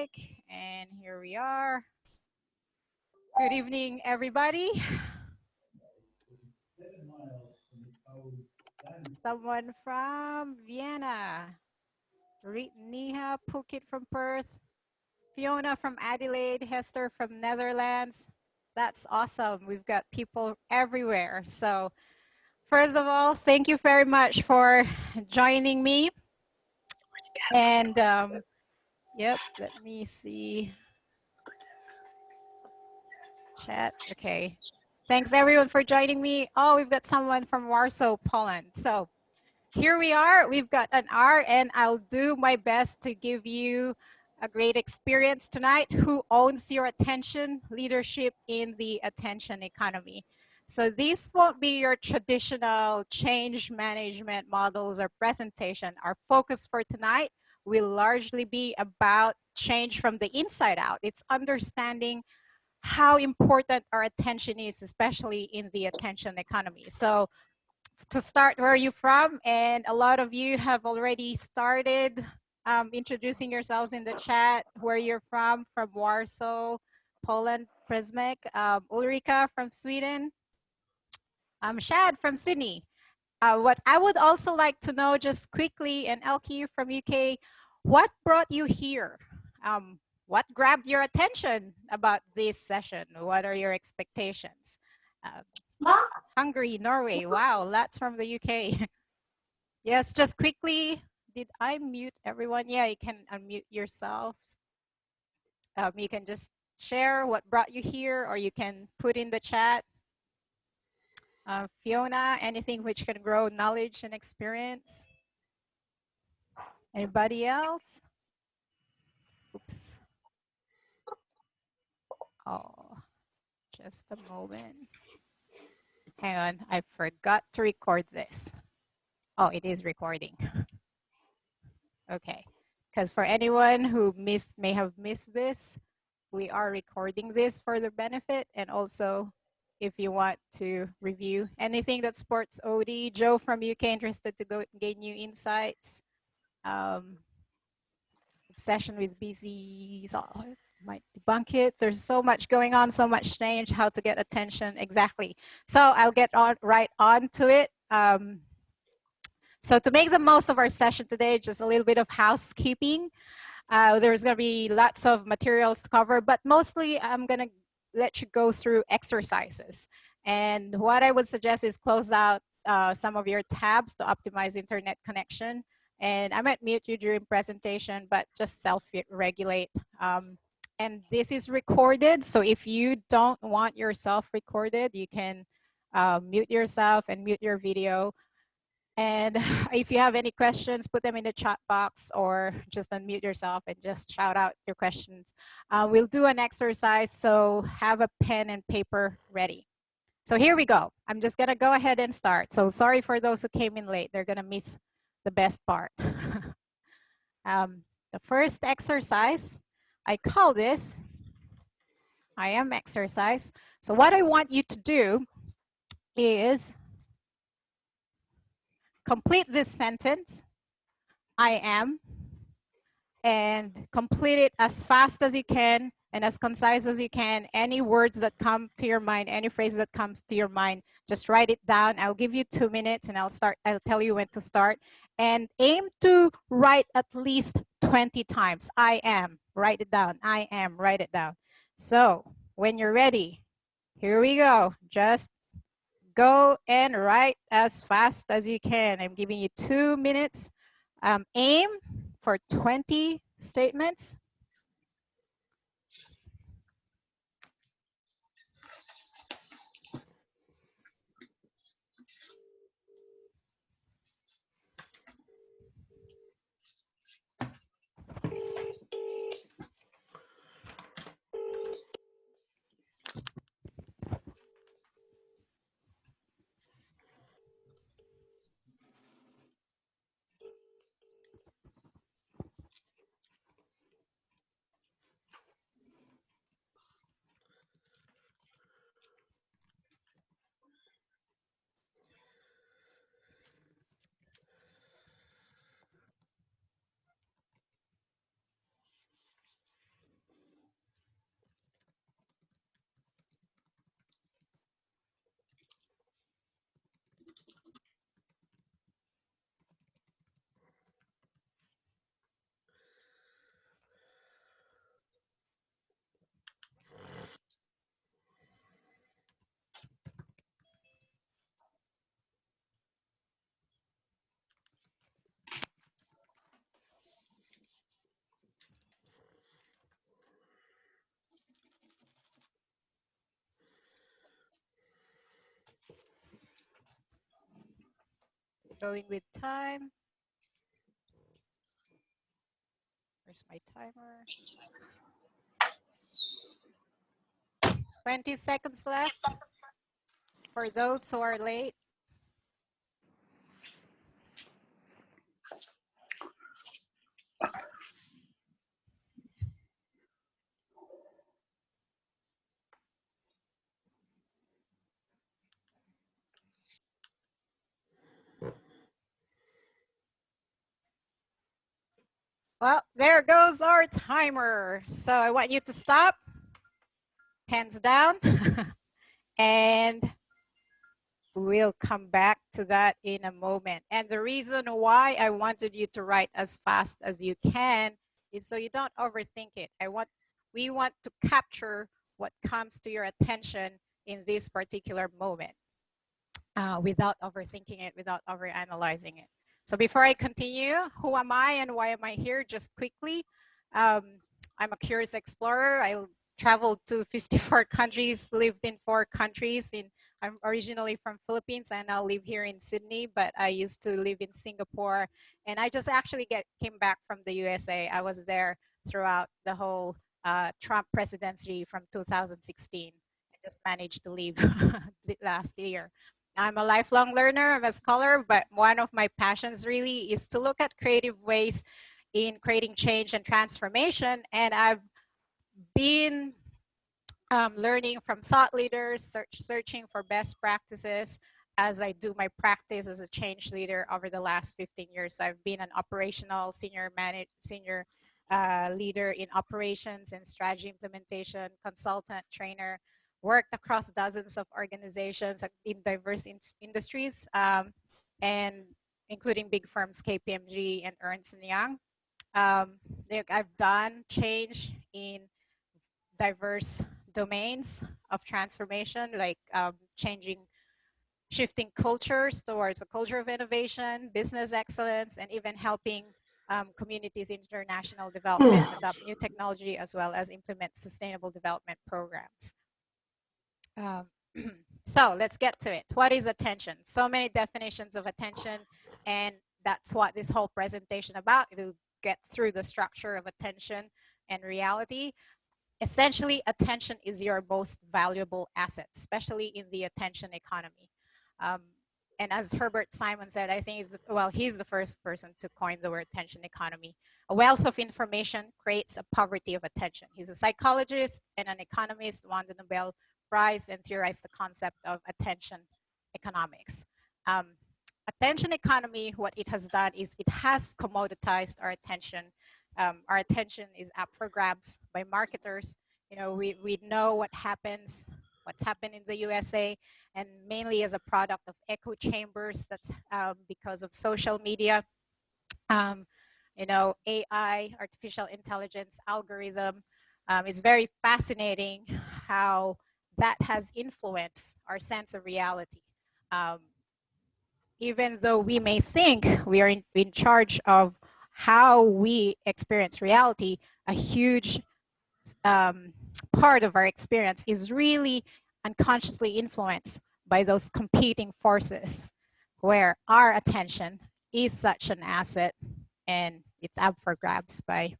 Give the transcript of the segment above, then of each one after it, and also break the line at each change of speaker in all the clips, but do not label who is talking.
And here we are. Good evening, everybody. Someone from Vienna, Niha Phuket from Perth, Fiona from Adelaide, Hester from Netherlands. That's awesome. We've got people everywhere. So first of all, thank you very much for joining me. And yep, let me see. Chat. Okay. Thanks everyone for joining me. Oh, we've got someone from Warsaw, Poland. So here we are. We've got an hour and I'll do my best to give you a great experience tonight. Who owns your attention? Leadership in the attention economy. So this won't be your traditional change management models or presentation. Our focus for tonight will largely be about change from the inside out. It's understanding how important our attention is, especially in the attention economy. So to start, where are you from? And a lot of you have already started introducing yourselves in the chat, where you're from Warsaw, Poland, Prismic, Ulrika from Sweden, Shad from Sydney. What I would also like to know just quickly, and Elke from UK, what brought you here? What grabbed your attention about this session? What are your expectations? Hungary, Norway, wow, that's from the UK. Yes, just quickly, did I mute everyone? Yeah, you can unmute yourselves. You can just share what brought you here, or you can put in the chat. Fiona, anything which can grow knowledge and experience? Anybody else? Oops. Oh, just a moment. Hang on, I forgot to record this. Oh, it is recording. Okay, because for anyone who may have missed this, we are recording this for the benefit, and also if you want to review anything that supports OD. Joe from UK interested to go gain new insights. Obsession with BC, might debunk it. There's so much going on, so much change, how to get attention, exactly. So I'll get right on to it. So to make the most of our session today, just a little bit of housekeeping. There's going to be lots of materials to cover, but mostly I'm going to let you go through exercises. And what I would suggest is close out some of your tabs to optimize internet connection. And I might mute you during presentation, but just self-regulate. And this is recorded, so if you don't want yourself recorded, you can mute yourself and mute your video. And if you have any questions, put them in the chat box, or just unmute yourself and just shout out your questions. We'll do an exercise, so have a pen and paper ready. So here we go. I'm just gonna go ahead and start. So sorry for those who came in late. They're gonna miss the best part. The first exercise, I call this I am exercise. So what I want you to do is complete this sentence, I am, and complete it as fast as you can and as concise as you can. Any words that come to your mind, any phrase that comes to your mind, just write it down. I'll give you 2 minutes and I'll tell you when to start. And aim to write at least 20 times. I am, write it down. I am, write it down. So when you're ready, here we go. Just go and write as fast as you can. I'm giving you 2 minutes. Aim for 20 statements. Going with time. Where's my timer? 20 seconds left for those who are late. Well, there goes our timer. So I want you to stop, hands down, and we'll come back to that in a moment. And the reason why I wanted you to write as fast as you can is so you don't overthink it. We want to capture what comes to your attention in this particular moment without overthinking it, without overanalyzing it. So before I continue, who am I and why am I here? Just quickly, I'm a curious explorer. I traveled to 54 countries, lived in 4 countries. I'm originally from Philippines. I now live here in Sydney, but I used to live in Singapore. And I just actually came back from the USA. I was there throughout the whole Trump presidency from 2016. I just managed to leave last year. I'm a lifelong learner, I'm a scholar, but one of my passions really is to look at creative ways in creating change and transformation. And I've been learning from thought leaders, searching for best practices as I do my practice as a change leader over the last 15 years. So I've been an operational senior leader in operations and strategy implementation, consultant, trainer, worked across dozens of organizations in diverse industries, and including big firms, KPMG and Ernst & Young. I've done change in diverse domains of transformation, like shifting cultures towards a culture of innovation, business excellence, and even helping communities in international development adopt new technology as well as implement sustainable development programs. So let's get to it. What is attention? So many definitions of attention, and that's what this whole presentation about. We'll get through the structure of attention and reality. Essentially, attention is your most valuable asset, especially in the attention economy. And as Herbert Simon said, I think he's the first person to coin the word attention economy. A wealth of information creates a poverty of attention. He's a psychologist and an economist, won the Nobel Prize and theorized the concept of attention economics. Attention economy, what it has done is it has commoditized our attention. Our attention is up for grabs by marketers. You know, we know what's happened in the USA, and mainly as a product of echo chambers. That's because of social media. You know, AI, artificial intelligence, algorithm. It's very fascinating how that has influenced our sense of reality. Even though we may think we are in charge of how we experience reality, a huge part of our experience is really unconsciously influenced by those competing forces where our attention is such an asset and it's up for grabs by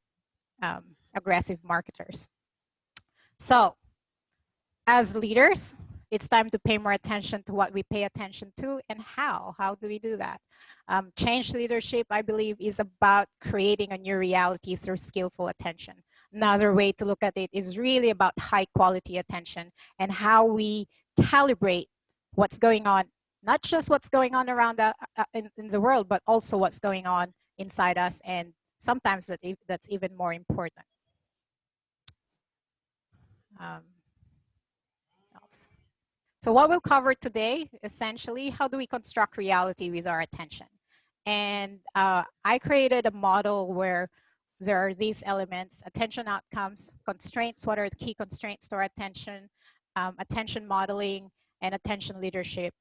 aggressive marketers. So as leaders, it's time to pay more attention to what we pay attention to and how. How do we do that? Change leadership, I believe, is about creating a new reality through skillful attention. Another way to look at it is really about high quality attention and how we calibrate what's going on, not just what's going on around in the world, but also what's going on inside us. And sometimes that's even more important. So what we'll cover today, essentially, how do we construct reality with our attention? And I created a model where there are these elements: attention outcomes, constraints, what are the key constraints to our attention, attention modeling, and attention leadership.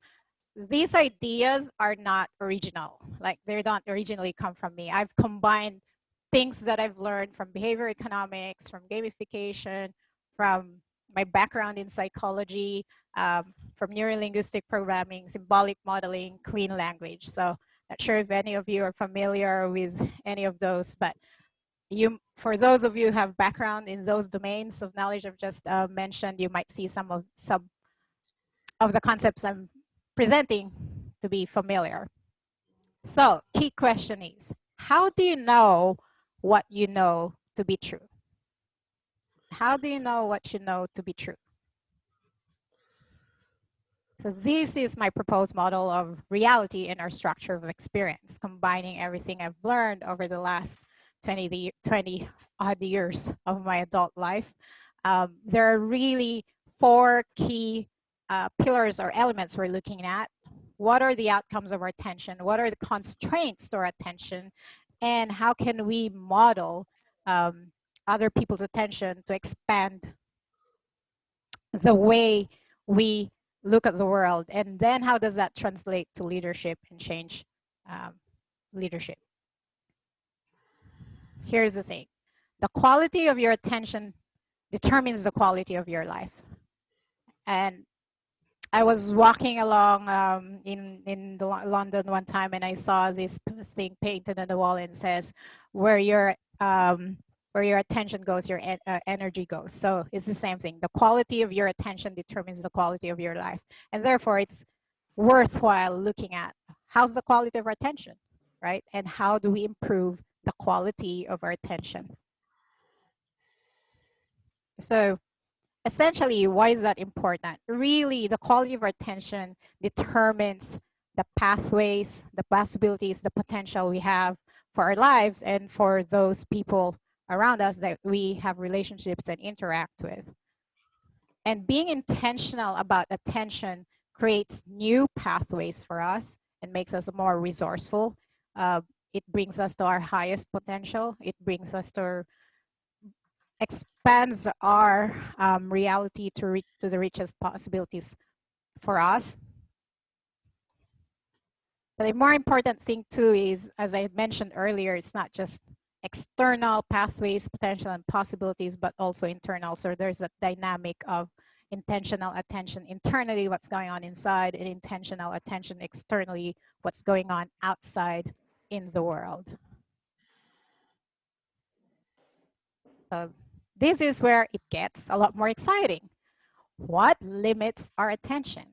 These ideas are not original, like they don't originally come from me. I've combined things that I've learned from behavior economics, from gamification, from my background in psychology, from neurolinguistic programming, symbolic modeling, clean language. So Not sure if any of you are familiar with any of those, but for those of you who have background in those domains of knowledge I've just mentioned, you might see some of the concepts I'm presenting to be familiar. So, key question is, how do you know what you know to be true? How do you know what you know to be true? So this is my proposed model of reality in our structure of experience, combining everything I've learned over the last 20 odd years of my adult life. There are really four key pillars or elements we're looking at. What are the outcomes of our attention? What are the constraints to our attention? And how can we model other people's attention to expand the way we look at the world? And then how does that translate to leadership and change leadership? Here's the thing. The quality of your attention determines the quality of your life. And I was walking along in London one time, and I saw this thing painted on the wall, and it says, where your attention goes, your energy goes. So it's the same thing. The quality of your attention determines the quality of your life. And therefore, it's worthwhile looking at how's the quality of our attention, right? And how do we improve the quality of our attention? So essentially, why is that important? Really, the quality of our attention determines the pathways, the possibilities, the potential we have for our lives and for those people around us that we have relationships and interact with. And being intentional about attention creates new pathways for us and makes us more resourceful. It brings us to our highest potential. It brings us to expands our reality to the richest possibilities for us. But the more important thing too is, as I mentioned earlier, it's not just external pathways, potential and possibilities, but also internal. So there's a dynamic of intentional attention internally, what's going on inside, and intentional attention externally, what's going on outside in the world. So this is where it gets a lot more exciting. What limits our attention?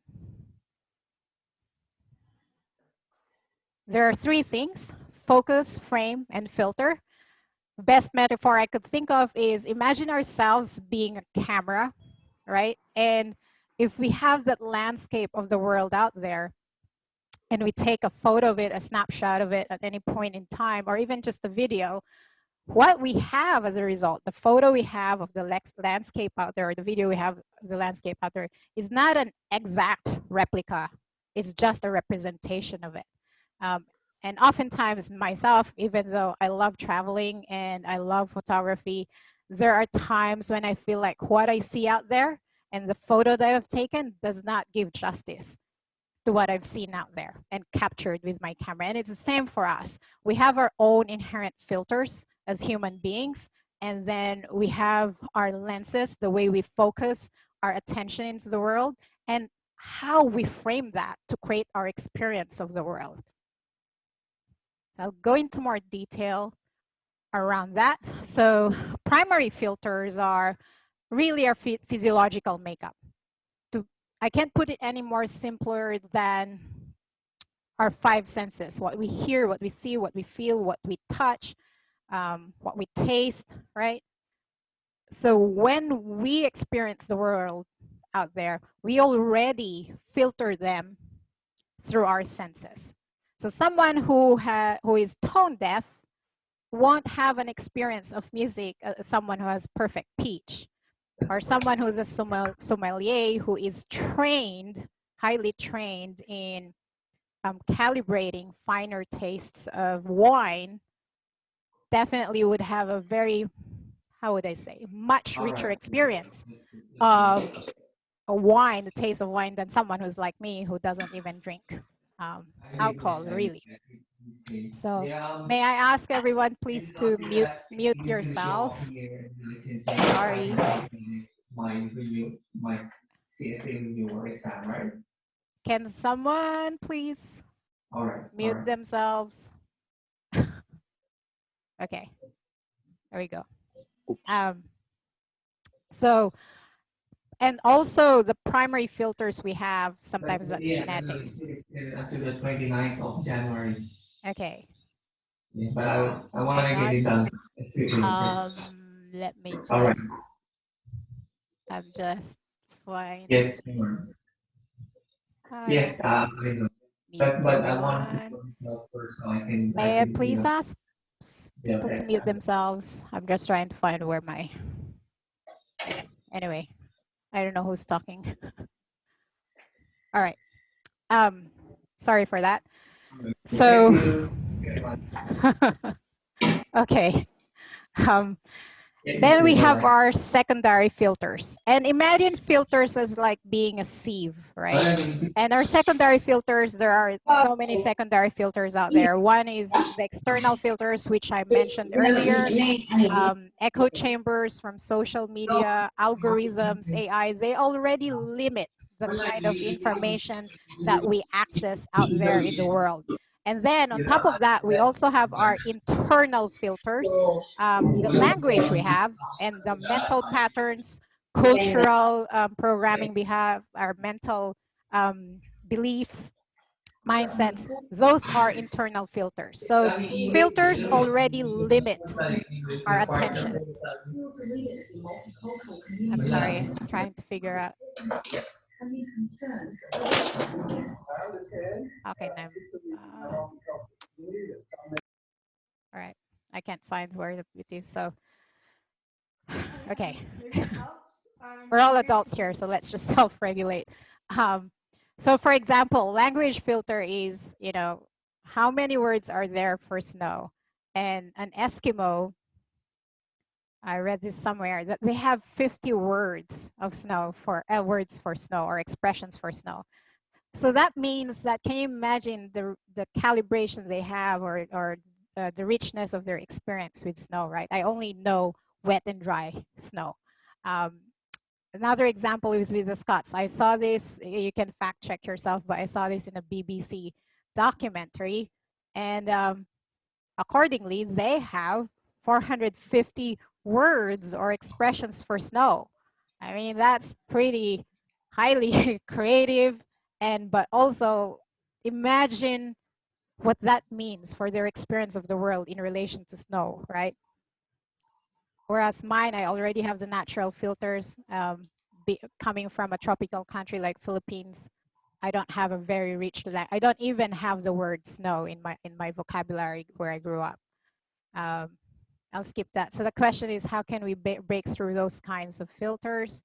There are three things: focus, frame, and filter. Best metaphor I could think of is, imagine ourselves being a camera, right? And if we have that landscape of the world out there, and we take a photo of it, a snapshot of it at any point in time, or even just a video, what we have as a result, the photo we have of the landscape out there, or the video we have of the landscape out there, is not an exact replica. It's just a representation of it. And oftentimes myself, even though I love traveling and I love photography, there are times when I feel like what I see out there and the photo that I've taken does not give justice to what I've seen out there and captured with my camera. And it's the same for us. We have our own inherent filters as human beings, and then we have our lenses, the way we focus our attention into the world, and how we frame that to create our experience of the world. I'll go into more detail around that. So primary filters are really our physiological makeup. I can't put it any more simpler than our five senses: what we hear, what we see, what we feel, what we touch, what we taste, right? So when we experience the world out there, we already filter them through our senses. So someone who is tone deaf won't have an experience of music as someone who has perfect pitch, or someone who's a sommelier who is trained, highly trained in calibrating finer tastes of wine, definitely would have a very, how would I say, much richer experience of a wine, the taste of wine, than someone who's like me who doesn't even drink alcohol, really. So may I ask everyone please to mute yourself. Sorry. Can someone please mute themselves. Okay, there we go. So, and also the primary filters we have, sometimes that's genetic.
Until the 29th of January.
Okay.
Yeah, but I want to
Hang
get it
on.
done.
Let me
All right.
just, I'm just finding.
Yes.
I don't
Yes.
want to
I know.
mute
But I want to
everyone.
put myself first so I
May I
can
please ask
yeah,
people to
text
mute
them.
themselves? I'm just trying to find where my thing is. Anyway, I don't know who's talking. All right. Sorry for that.
Thank
So,
you.
okay. Um,
Thank
Then
you.
we have
Bye-bye.
our secondary filters. And imagine filters as like being a sieve, right? And our secondary filters, there are so many secondary filters out there. One is the external filters, which I mentioned earlier, echo chambers from social media, algorithms, AI. They already limit the kind of information that we access out there in the world. And then on top of that, we also have our internal filters, the language we have, and the mental patterns, cultural programming we have, our mental beliefs, mindsets. Those are internal filters. So filters already limit our attention. I'm sorry, trying to figure out. Okay, now. All right, I can't find where it is. So, okay. We're all adults here, so let's just self-regulate. So for example, language filter is, how many words are there for snow? And an Eskimo, I read this somewhere, that they have 50 words of snow for words for snow or expressions for snow. So that means that, can you imagine the calibration they have, or the richness of their experience with snow, right? I only know wet and dry snow. Another example is with the Scots. I saw this, you can fact check yourself, but I saw this in a BBC documentary. And accordingly, they have 450 words or expressions for snow. I mean, that's pretty highly creative. But also imagine what that means for their experience of the world in relation to snow, right? Whereas mine, I already have the natural filters. Coming from a tropical country like Philippines, I don't have a very rich, I don't even have the word snow in my vocabulary where I grew up. I'll skip that. So the question is, how can we break through those kinds of filters?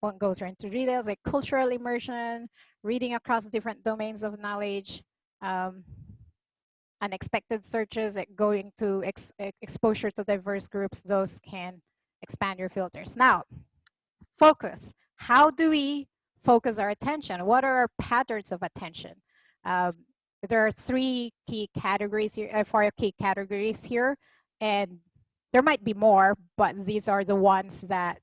One goes into details like cultural immersion, reading across different domains of knowledge, unexpected searches, going to exposure to diverse groups. Those can expand your filters. Now, focus. How do we focus our attention? What are our patterns of attention? There are three key categories here, 4 key categories here, and there might be more, but these are the ones that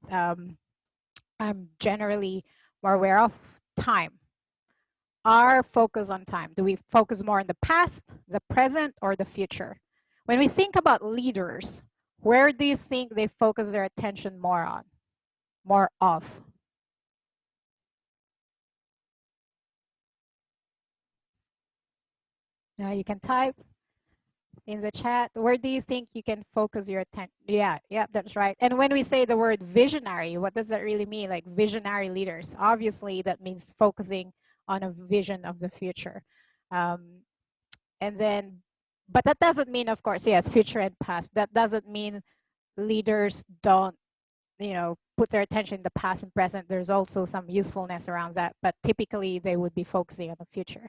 I'm generally more aware of. Time. Our focus on time. Do we focus more on the past, the present, or the future? When we think about leaders, where do you think they focus their attention more on? More of? You can type in the chat. Where do you think you can focus your attention? Yeah, that's right. And when we say the word visionary, what does that really mean? Like visionary leaders. Obviously, that means focusing on a vision of the future. And then, but that doesn't mean, of course, yes, future and past. That doesn't mean leaders don't, put their attention in the past and present. There's also some usefulness around that, but typically they would be focusing on the future.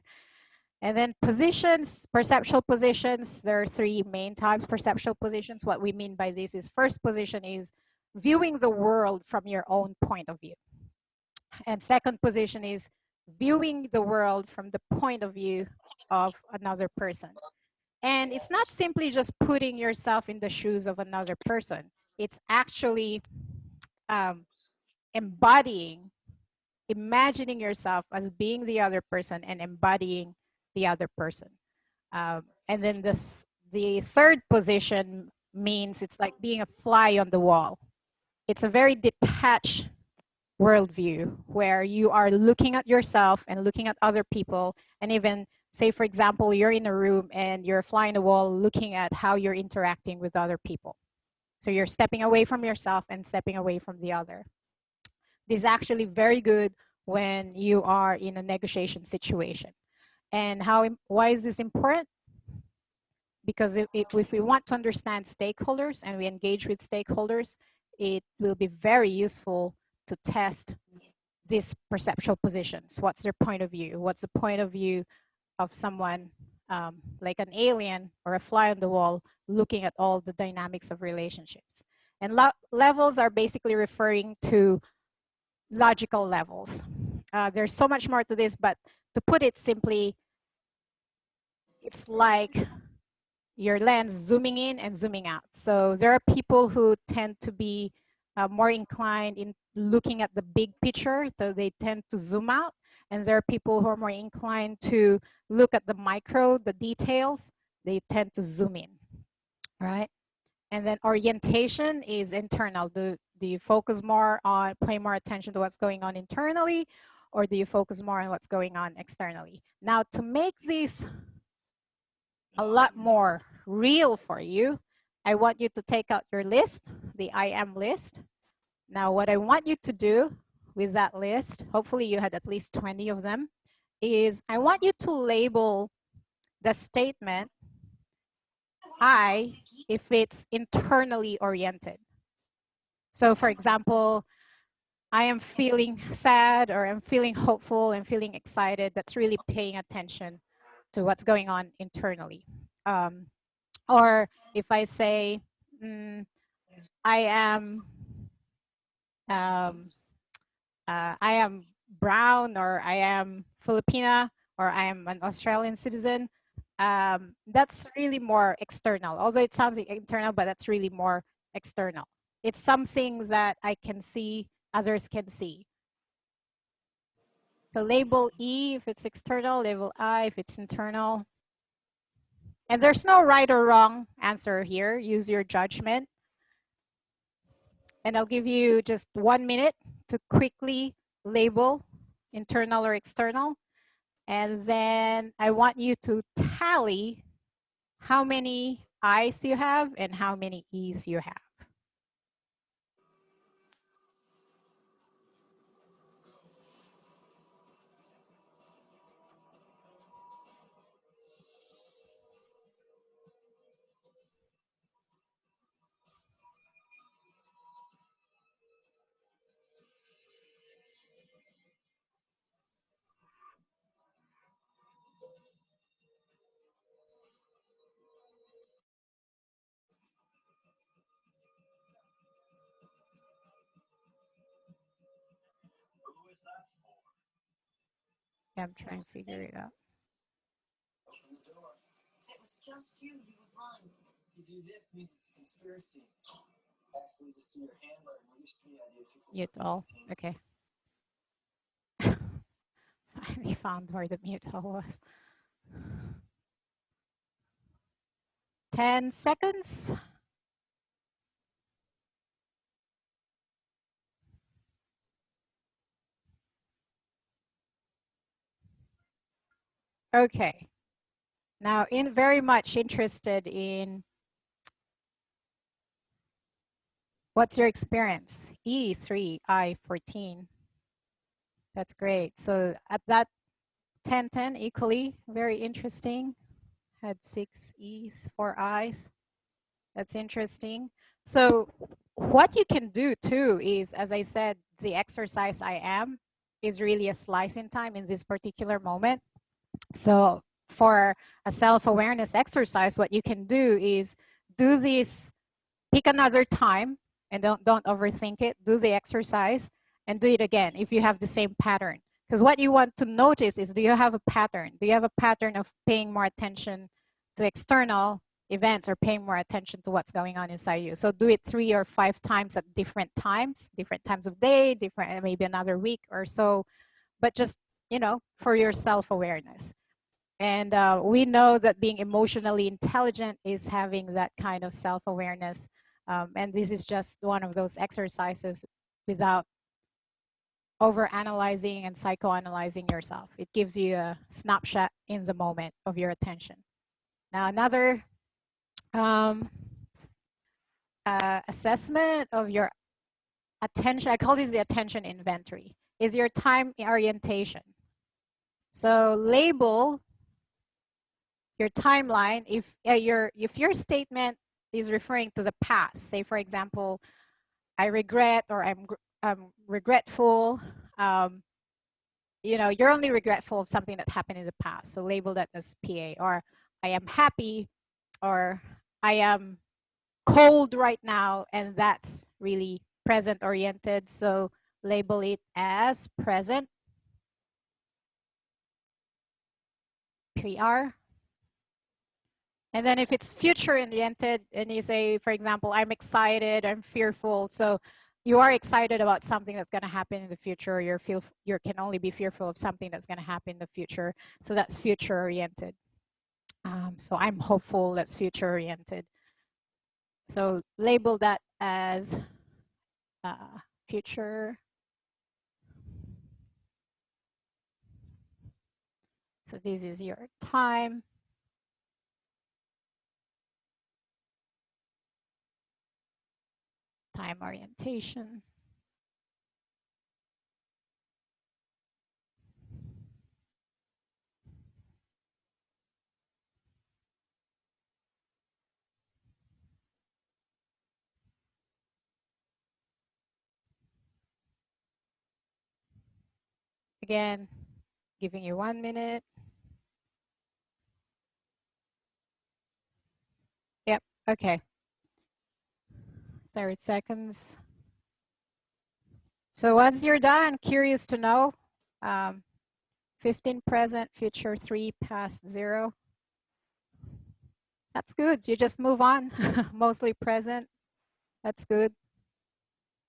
And then positions, perceptual positions, there are 3 main types. Perceptual positions, what we mean by this is, first position is viewing the world from your own point of view. And second position is viewing the world from the point of view of another person. And it's not simply just putting yourself in the shoes of another person. It's actually embodying, imagining yourself as being the other person and embodying the other person. And then the third position means it's like being a fly on the wall. It's a very detached worldview where you are looking at yourself and looking at other people, and even say, for example, you're in a room and you're a fly on the wall looking at how you're interacting with other people. So you're stepping away from yourself and stepping away from the other. This is actually very good when you are in a negotiation situation. And why is this important? Because if we want to understand stakeholders and we engage with stakeholders, it will be very useful to test these perceptual positions. What's their point of view? What's the point of view of someone like an alien or a fly on the wall looking at all the dynamics of relationships? And levels are basically referring to logical levels. There's so much more to this, but to put it simply, it's like your lens zooming in and zooming out. So there are people who tend to be more inclined in looking at the big picture, so they tend to zoom out. And there are people who are more inclined to look at the micro, the details, they tend to zoom in, right? And then orientation is internal. Do you focus more on, pay more attention to what's going on internally, or do you focus more on what's going on externally? Now, to make this a lot more real for you, I want you to take out your list, the I am list. Now, what I want you to do with that list, hopefully you had at least 20 of them, is I want you to label the statement I if it's internally oriented. So for example, I am feeling sad, or I'm feeling hopeful, and feeling excited. That's really paying attention to what's going on internally. Or if I say, I am brown, or I am Filipina, or I am an Australian citizen, that's really more external. Although it sounds like internal, but that's really more external. It's something that I can see, others can see. So label E if it's external, label I if it's internal. And there's no right or wrong answer here. Use your judgment. And I'll give you just 1 minute to quickly label internal or external. And then I want you to tally how many I's you have and how many E's you have. Yeah, I'm trying to figure it out.
If it was just you would run. You do this means it's a conspiracy. Actually, just do your handler. We're used to the idea of
Mute all. Okay. Finally found where the mute all was. 10 seconds. Okay. Now, very much interested in what's your experience? E3, I14. That's great. So at that 10, equally, very interesting. Had 6 E's, 4 I's. That's interesting. So what you can do too is, as I said, the exercise I am is really a slice in time in this particular moment. So for a self-awareness exercise, what you can do is do this, pick another time, and don't overthink it. Do the exercise and do it again if you have the same pattern. Because what you want to notice is, do you have a pattern? Do you have a pattern of paying more attention to external events, or paying more attention to what's going on inside you? So do it 3 or 5 times at different times of day, different, maybe another week or so, but just, you know, for your self-awareness. And we know that being emotionally intelligent is having that kind of self-awareness. And this is just one of those exercises without over-analyzing and psychoanalyzing yourself. It gives you a snapshot in the moment of your attention. Now, another assessment of your attention, I call this the attention inventory, is your time orientation. So label your timeline if your statement is referring to the past. Say, for example, I regret, or I'm regretful. You know, you're only regretful of something that happened in the past. So label that as PA. Or I am happy, or I am cold right now, and that's really present oriented. So label it as present, PR. And then if it's future oriented and you say, for example, I'm excited, I'm fearful. So you are excited about something that's going to happen in the future. You can only be fearful of something that's going to happen in the future. So that's future oriented. So I'm hopeful, that's future oriented. So label that as future. So this is your time orientation. Again, giving you 1 minute. Yep, okay. 30 seconds. So once you're done, curious to know, 15 present, future 3, past 0. That's good. You just move on. Mostly present. That's good.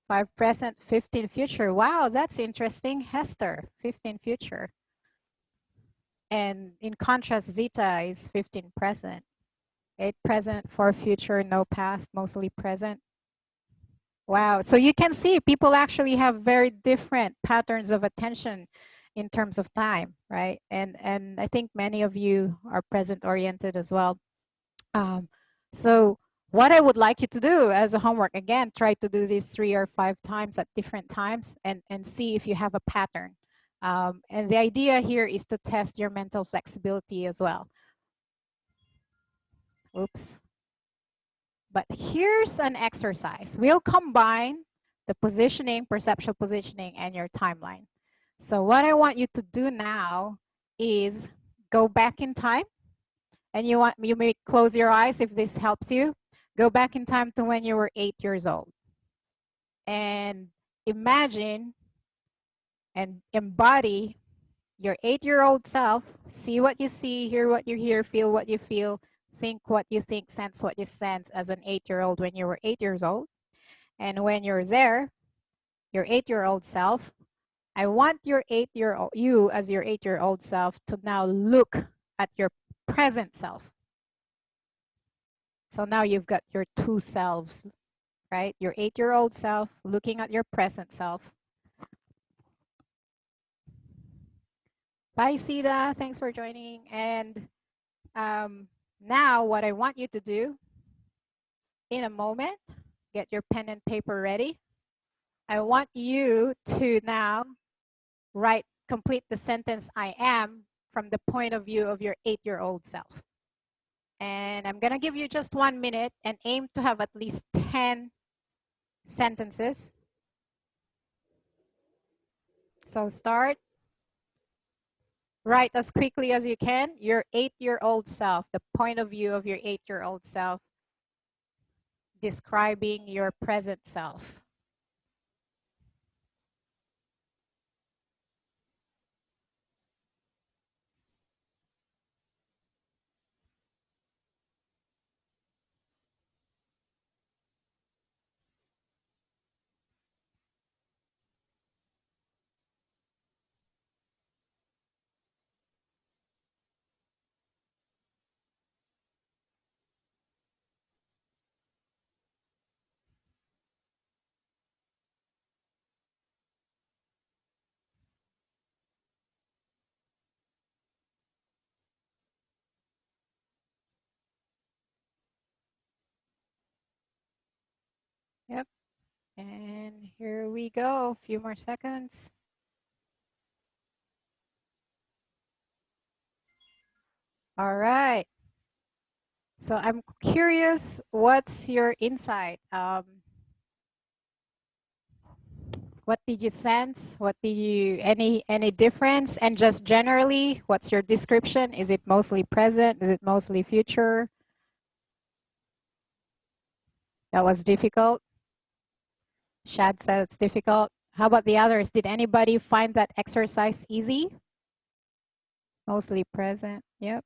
5 present, 15 future. Wow, that's interesting. Hester, 15 future. And in contrast, Zeta is 15 present. 8 present, 4 future, no past, mostly present. Wow. So you can see people actually have very different patterns of attention in terms of time, right? And I think many of you are present oriented as well. So what I would like you to do as a homework, again, try to do this 3 or 5 times at different times and see if you have a pattern. And the idea here is to test your mental flexibility as well. Oops. But here's an exercise. We'll combine the positioning, perceptual positioning, and your timeline. So what I want you to do now is go back in time. And you may close your eyes if this helps you. Go back in time to when you were 8 years old. And imagine and embody your 8-year-old self. See what you see, hear what you hear, feel what you feel, think what you think, sense what you sense as an 8-year-old when you were 8 years old. And when you're there, your 8-year-old self, I want you as your 8-year-old self to now look at your present self. So now you've got your 2 selves, right? Your 8-year-old self looking at your present self. Bye, Sita. Thanks for joining. And now what I want you to do in a moment, get your pen and paper ready. I want you to now complete the sentence I am from the point of view of your 8-year-old self. And I'm going to give you just 1 minute and aim to have at least 10 sentences. So start. Write as quickly as you can, your 8-year-old self, the point of view of your 8-year-old self, describing your present self. Yep. And here we go. A few more seconds. All right. So I'm curious, what's your insight? What did you sense? What did you, any difference? And just generally, what's your description? Is it mostly present? Is it mostly future? That was difficult. Shad said it's difficult. How about the others? Did anybody find that exercise easy? Mostly present. Yep.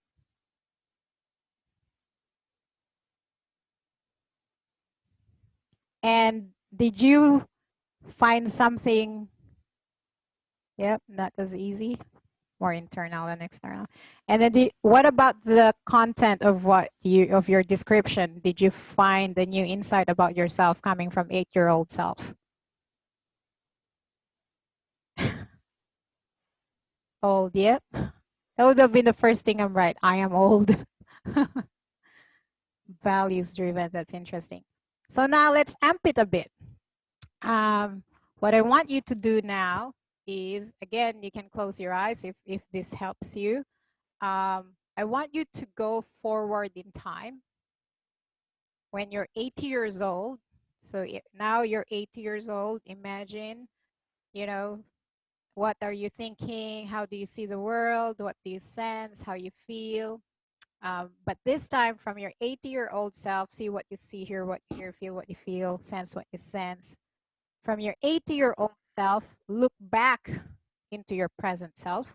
And did you find something? Yep, not as easy. More internal than external. And then what about the content of of your description? Did you find a new insight about yourself coming from 8-year-old self? Old, yep. That would have been the first thing I'm right. I am old. Values driven, that's interesting. So now let's amp it a bit. What I want you to do now is, again, you can close your eyes if this helps you. I want you to go forward in time when you're 80 years old. So now you're 80 years old. Imagine, you know, what are you thinking? How do you see the world? What do you sense? How you feel? But this time from your 80-year-old self, see what you see, hear what you hear, feel what you feel, sense what you sense. From your 80-year-old self, look back into your present self.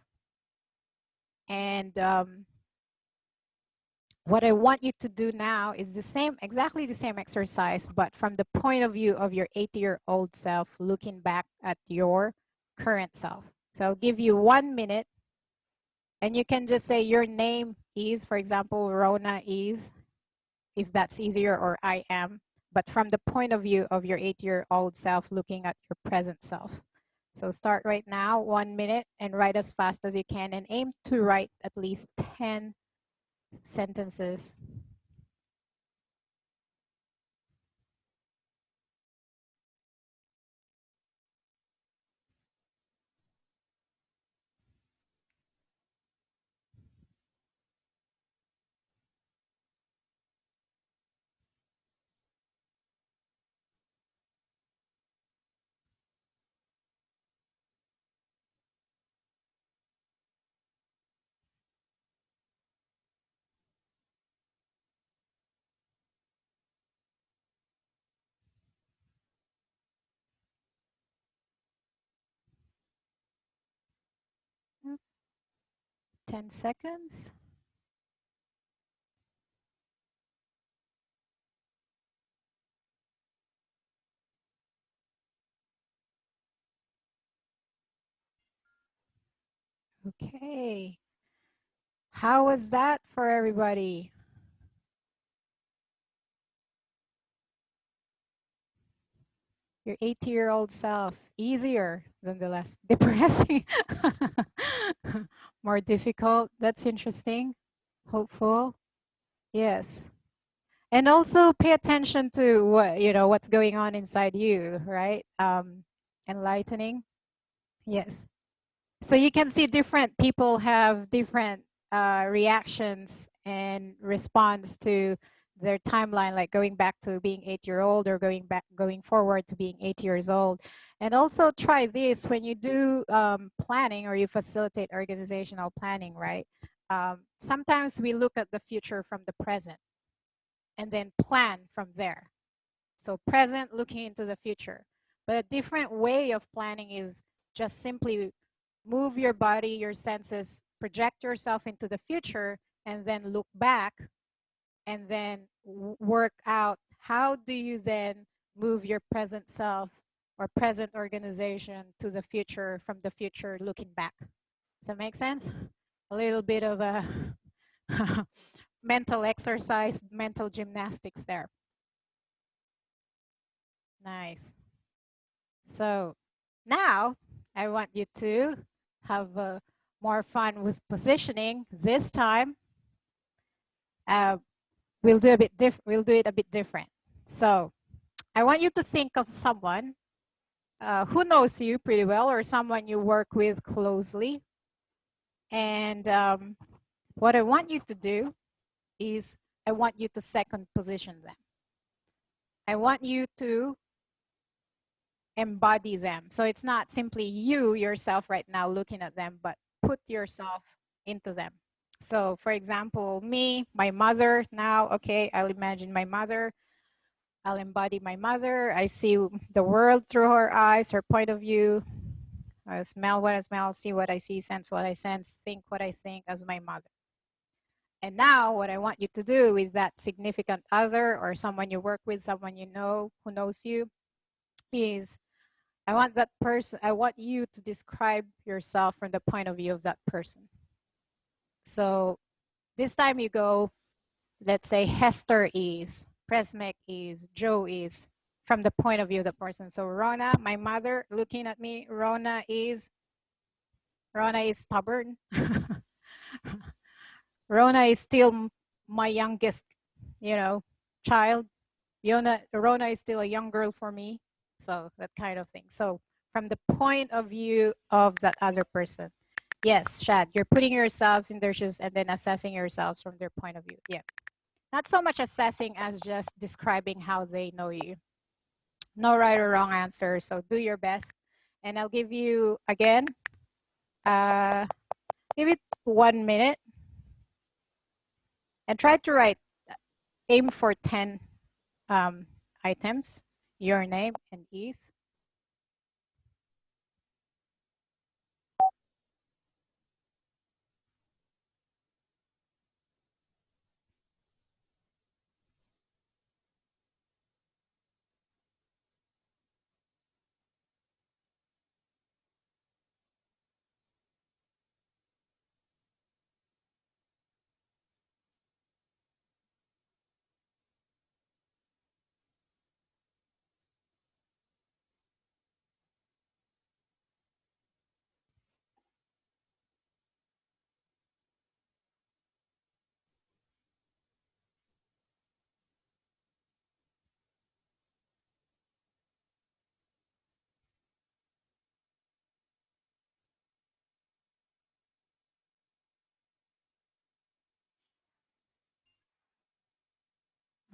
And what I want you to do now is exactly the same exercise, but from the point of view of your 80-year-old self, looking back at your current self. So I'll give you 1 minute, and you can just say your name is, for example, Rona is, if that's easier, or I am, but from the point of view of your 80-year-old self, looking at your present self. So start right now, 1 minute, and write as fast as you can, and aim to write at least 10 sentences. Yep. 10 seconds. Okay. How was that for everybody? Your 80-year-old self, easier than the last, depressing, more difficult. That's interesting. Hopeful. Yes. And also pay attention to what's going on inside you, right? Enlightening. Yes. So you can see different people have different reactions and response to their timeline, like going back to being 8-year-old or going forward to being 80 years old. And also try this when you do planning or you facilitate organizational planning, right? Sometimes we look at the future from the present and then plan from there. So present, looking into the future. But a different way of planning is just simply move your body, your senses, project yourself into the future, and then look back and then work out how do you then move your present self or present organization to the future from the future looking back. Does that make sense? A little bit of a mental exercise, mental gymnastics there. Nice. So now I want you to have more fun with positioning. This time, we'll do it a bit different. So I want you to think of someone who knows you pretty well or someone you work with closely. And what I want you to do is I want you to second position them. I want you to embody them. So it's not simply you yourself right now looking at them, but put yourself into them. So for example, me, my mother now, okay, I'll imagine my mother. I'll embody my mother. I see the world through her eyes, her point of view. I smell what I smell, see what I see, sense what I sense, think what I think as my mother. And now what I want you to do with that significant other or someone you work with, someone you know who knows you, is I want that person, I want you to describe yourself from the point of view of that person. So this time you go, let's say Hester is, Presmek is, Joe is, from the point of view of the person. So Rona, my mother, looking at me, Rona is stubborn. Rona is still my youngest, child. Rona is still a young girl for me. So that kind of thing. So from the point of view of that other person. Yes, Shad, you're putting yourselves in their shoes and then assessing yourselves from their point of view. Yeah. Not so much assessing as just describing how they know you. No right or wrong answer. So do your best. And I'll give you, again, give it 1 minute. And try to write, aim for 10 items, your name and ease.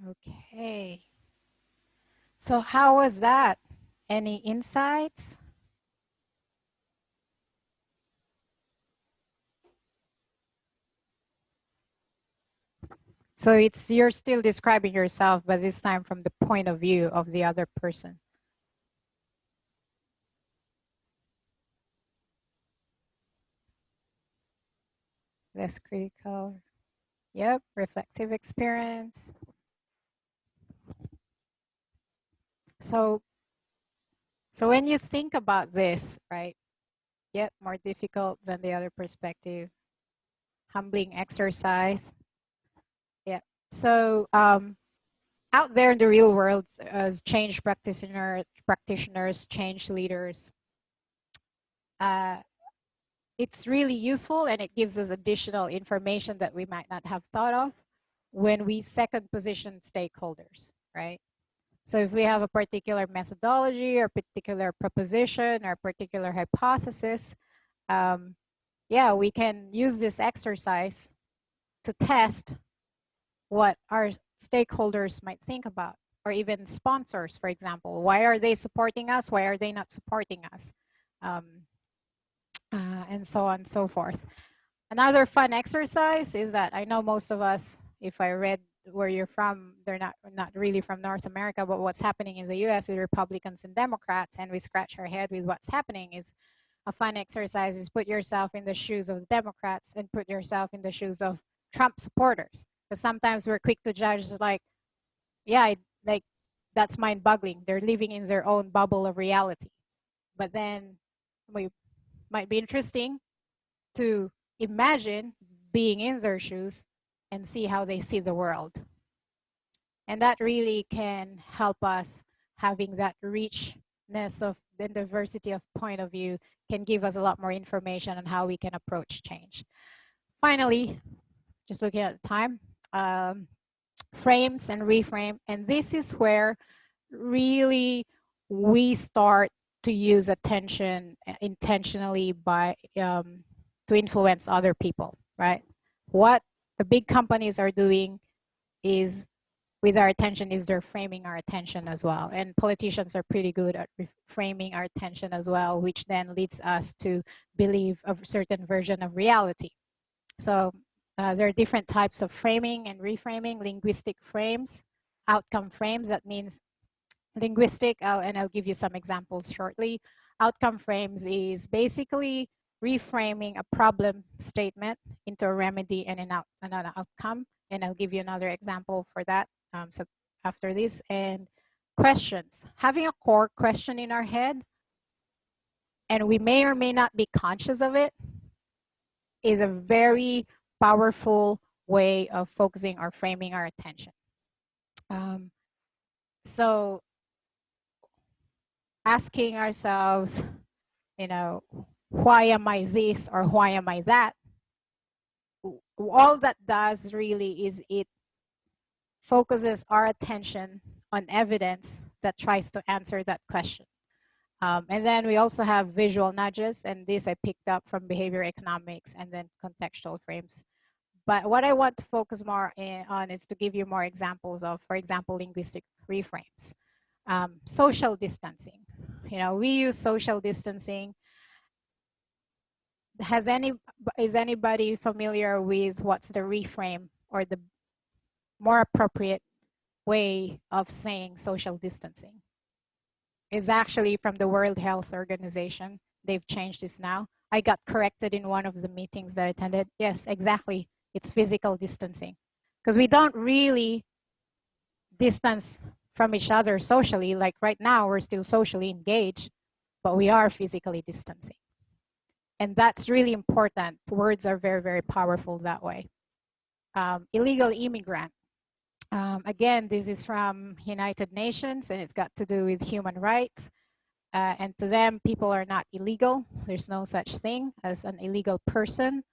Okay. So how was that? Any insights? So you're still describing yourself, but this time from the point of view of the other person. Less critical. Yep, reflective experience. So when you think about this, right? Yep, more difficult than the other perspective. Humbling exercise. Yeah. So out there in the real world, as change practitioners, change leaders, it's really useful and it gives us additional information that we might not have thought of when we second position stakeholders, right? So if we have a particular methodology or particular proposition or particular hypothesis, yeah, we can use this exercise to test what our stakeholders might think about, or even sponsors, for example. Why are they supporting us? Why are they not supporting us? And so on and so forth. Another fun exercise is that I know most of us, if I read where you're from, they're not really from North America, but what's happening in the US with Republicans and Democrats, and we scratch our head with what's happening, is a fun exercise is put yourself in the shoes of the Democrats and put yourself in the shoes of Trump supporters. Because sometimes we're quick to judge like, yeah, like that's mind-boggling. They're living in their own bubble of reality. But then we might be interesting to imagine being in their shoes and see how they see the world. And that really can help us having that richness of the diversity of point of view can give us a lot more information on how we can approach change. Finally, just looking at the time, frames and reframe. And this is where really we start to use attention intentionally by to influence other people, right? What the big companies are doing is with our attention is they're framing our attention as well. And politicians are pretty good at framing our attention as well, which then leads us to believe a certain version of reality. So there are different types of framing and reframing. Linguistic frames, outcome frames, that means linguistic, and I'll give you some examples shortly. Outcome frames is basically reframing a problem statement into a remedy and another outcome. And I'll give you another example for that. So after this, and questions. Having a core question in our head, and we may or may not be conscious of it, is a very powerful way of focusing or framing our attention. So asking ourselves, you know, why am I this or why am I that? All that does really is it focuses our attention on evidence that tries to answer that question. And then we also have visual nudges, and this I picked up from behavior economics and then contextual frames. But what I want to focus more on is to give you more examples of, for example, linguistic reframes. Social distancing. You know, we use social distancing. Is anybody familiar with what's the reframe or the more appropriate way of saying social distancing? Is actually from the World Health Organization. They've changed this now. I got corrected in one of the meetings that I attended. Yes, exactly. It's physical distancing. Because we don't really distance from each other socially. Like right now, we're still socially engaged, but we are physically distancing. And that's really important. Words are very, very powerful that way. Illegal immigrant. Again, this is from United Nations, and it's got to do with human rights. And to them, people are not illegal. There's no such thing as an illegal person.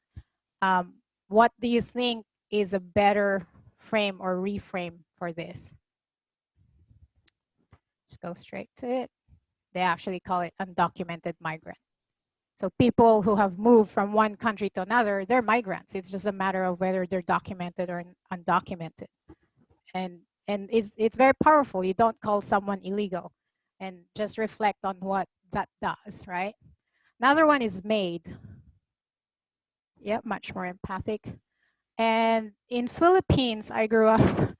What do you think is a better frame or reframe for this? Just go straight to it. They actually call it undocumented migrant. So people who have moved from one country to another, they're migrants. It's just a matter of whether they're documented or undocumented. And it's very powerful. You don't call someone illegal, and just reflect on what that does, right? Another one is made. Yeah, much more empathic. And in Philippines, I grew up,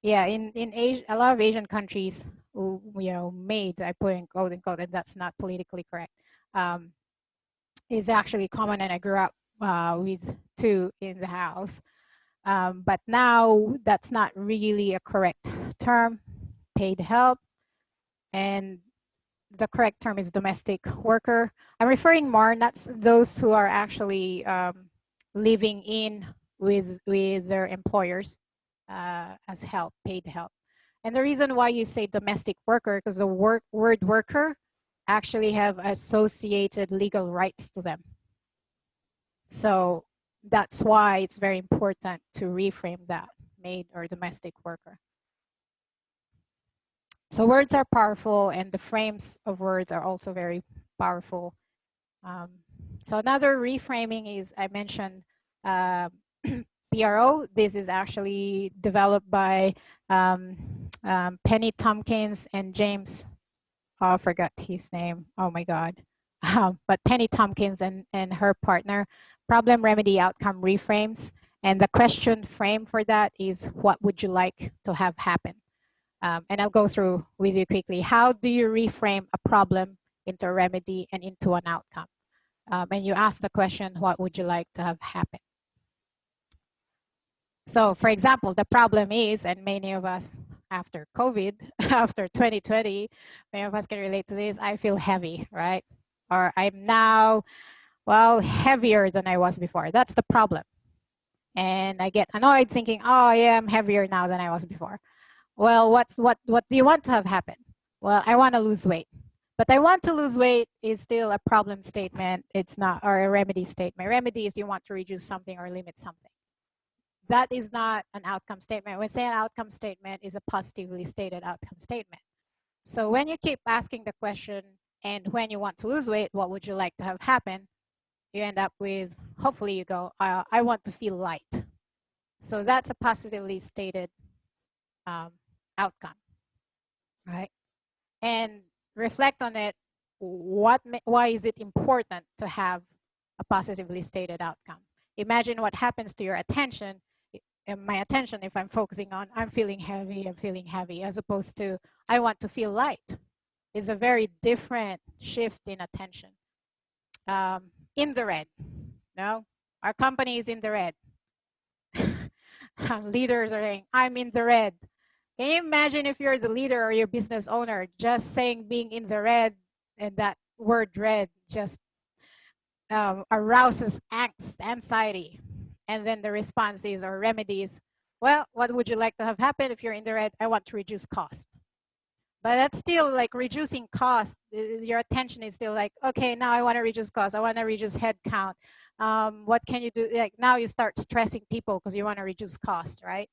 yeah, in Asia, a lot of Asian countries, you know, made, I put in quote unquote, and that's not politically correct, is actually common, and I grew up with two in the house. But now that's not really a correct term, paid help, and the correct term is domestic worker. I'm referring more, not those who are actually living in with their employers as help, paid help. And the reason why you say domestic worker, because the word worker actually have associated legal rights to them. So that's why it's very important to reframe that, maid or domestic worker. So words are powerful, and the frames of words are also very powerful. So another reframing is, I mentioned PRO. This is actually developed by Penny Tompkins and James, oh, I forgot his name. Oh my God. But Penny Tompkins and her partner, problem, remedy, outcome reframes. And the question frame for that is, what would you like to have happen? And I'll go through with you quickly. How do you reframe a problem into a remedy and into an outcome? And you ask the question, what would you like to have happen? So for example, the problem is, and many of us after COVID, after 2020, many of us can relate to this, I feel heavy, right? Or I'm now, well, heavier than I was before. That's the problem. And I get annoyed thinking, oh yeah, I'm heavier now than I was before. Well, what do you want to have happen? Well, I want to lose weight. But I want to lose weight is still a problem statement. It's not, or a remedy statement. Remedy is you want to reduce something or limit something. that is not an outcome statement. When say an outcome statement is a positively stated outcome statement. So when you keep asking the question, and when you want to lose weight, what would you like to have happen? You end up with, hopefully you go, I want to feel light. So that's a positively stated outcome, right? And reflect on it. Why is it important to have a positively stated outcome? Imagine what happens to your attention. My attention, if I'm focusing on, I'm feeling heavy, as opposed to, I want to feel light, is a very different shift in attention. In the red, no? Our company is in the red. Leaders are saying, I'm in the red. Can you imagine if you're the leader or your business owner, just saying being in the red, and that word red just arouses angst, anxiety. And then the response is, or remedies, well, what would you like to have happen if you're in the red? I want to reduce cost. But that's still like reducing cost. Your attention is still like, okay, now I want to reduce cost. I want to reduce head count. What can you do? Like now you start stressing people because you want to reduce cost, right?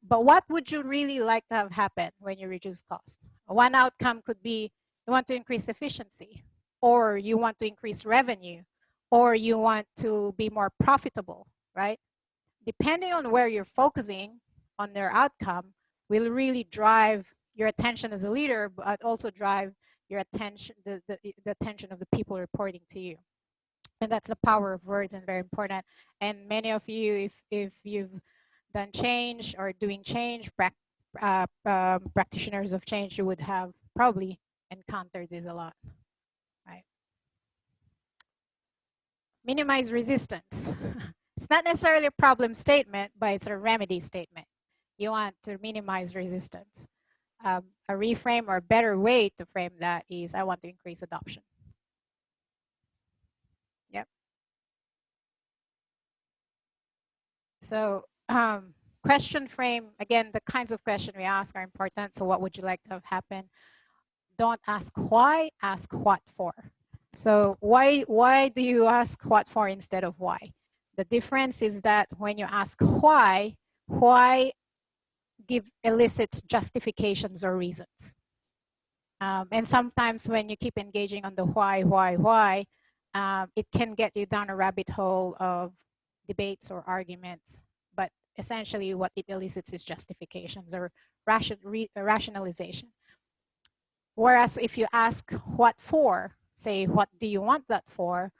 But what would you really like to have happen when you reduce cost? One outcome could be you want to increase efficiency, or you want to increase revenue, or you want to be more profitable, right? Depending on where you're focusing on their outcome will really drive your attention as a leader, but also drive your attention, the attention of the people reporting to you. And that's the power of words, and very important. And many of you, if you've done change or doing change, practitioners of change, you would have probably encountered this a lot, right? Minimize resistance. It's not necessarily a problem statement, but it's a remedy statement. You want to minimize resistance. A reframe, or a better way to frame that is, I want to increase adoption. Yep. So question frame, again, the kinds of questions we ask are important. So what would you like to have happen? Don't ask why, ask what for. So why do you ask what for instead of why? The difference is that when you ask why elicits justifications or reasons. And sometimes when you keep engaging on the why, it can get you down a rabbit hole of debates or arguments. But essentially what it elicits is justifications or rationalization. Whereas if you ask what for, say, what do you want that for?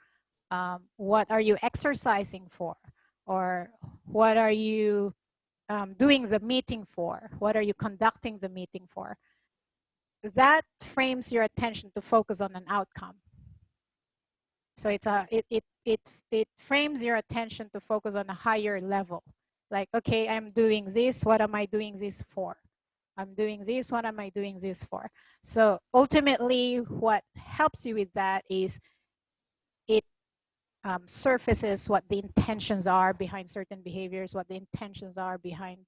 What are you exercising for? Or what are you doing the meeting for? What are you conducting the meeting for? That frames your attention to focus on an outcome. So it frames your attention to focus on a higher level. Like, okay, I'm doing this. What am I doing this for? I'm doing this. What am I doing this for? So ultimately, what helps you with that is it surfaces what the intentions are behind certain behaviors, what the intentions are behind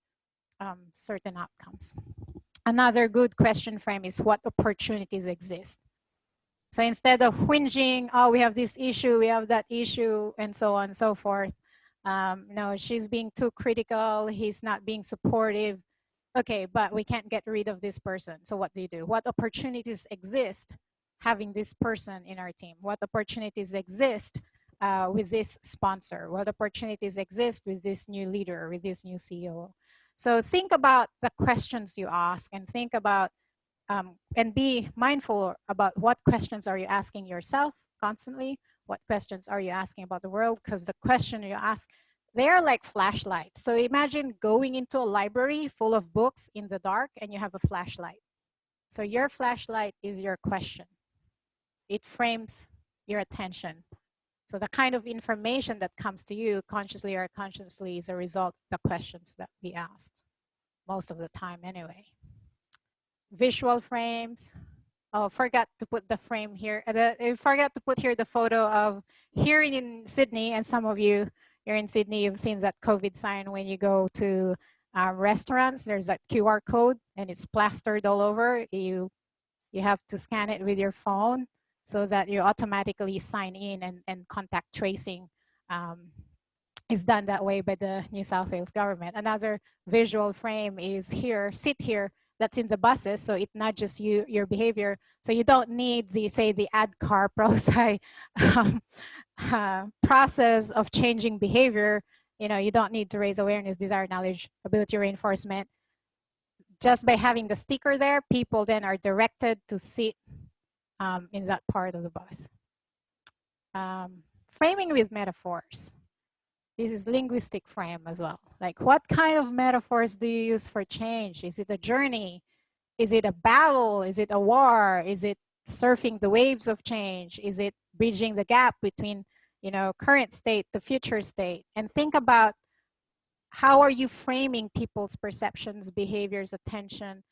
certain outcomes. Another good question frame is, what opportunities exist? So instead of whinging, oh, we have this issue, we have that issue, and so on and so forth. No, she's being too critical, he's not being supportive. Okay, but we can't get rid of this person. So what do you do? What opportunities exist having this person in our team? What opportunities exist with this sponsor? What opportunities exist with this new leader, with this new CEO? So think about the questions you ask, and think about and be mindful about what questions are you asking yourself constantly, what questions are you asking about the world, because the question you ask, they're like flashlights. So imagine going into a library full of books in the dark and you have a flashlight. So your flashlight is your question. It frames your attention. So the kind of information that comes to you consciously or unconsciously is a result of the questions that we asked, most of the time anyway. Visual frames. Oh, forgot to put the frame here. I forgot to put here the photo of here in Sydney, and some of you here in Sydney, you've seen that COVID sign when you go to restaurants. There's that QR code, and it's plastered all over. You have to scan it with your phone so that you automatically sign in, and contact tracing is done that way by the New South Wales government. Another visual frame is here, sit here, that's in the buses. So it nudges your behavior. So you don't need the, say, the ADKAR ProSci process of changing behavior. You know, you don't need to raise awareness, desire, knowledge, ability reinforcement. Just by having the sticker there, people then are directed to sit in that part of the bus. Framing with metaphors. This is linguistic frame as well. Like, what kind of metaphors do you use for change? Is it a journey? Is it a battle? Is it a war? Is it surfing the waves of change? Is it bridging the gap between, you know, current state to future state? And think about how are you framing people's perceptions, behaviors, attention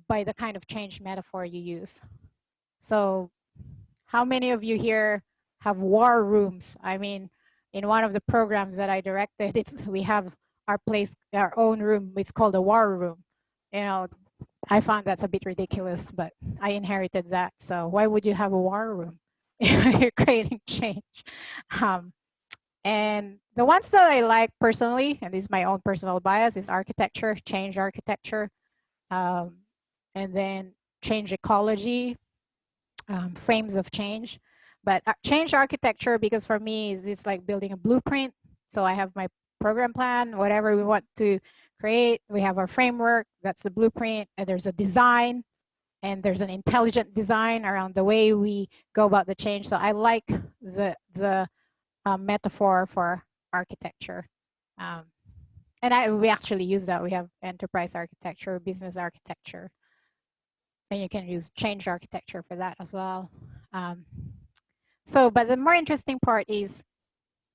by the kind of change metaphor you use. So how many of you here have war rooms? I mean, in one of the programs that I directed, we have our place, our own room. It's called a war room. You know, I found that's a bit ridiculous, but I inherited that. So why would you have a war room? You're creating change. And the ones that I like personally, and this is my own personal bias, is architecture, change architecture, and then change ecology, frames of change. But change architecture, because for me, it's like building a blueprint. So I have my program plan, whatever we want to create. We have our framework, that's the blueprint, and there's a design, and there's an intelligent design around the way we go about the change. So I like the metaphor for architecture. And we actually use that. We have enterprise architecture, business architecture, and you can use change architecture for that as well. But the more interesting part is,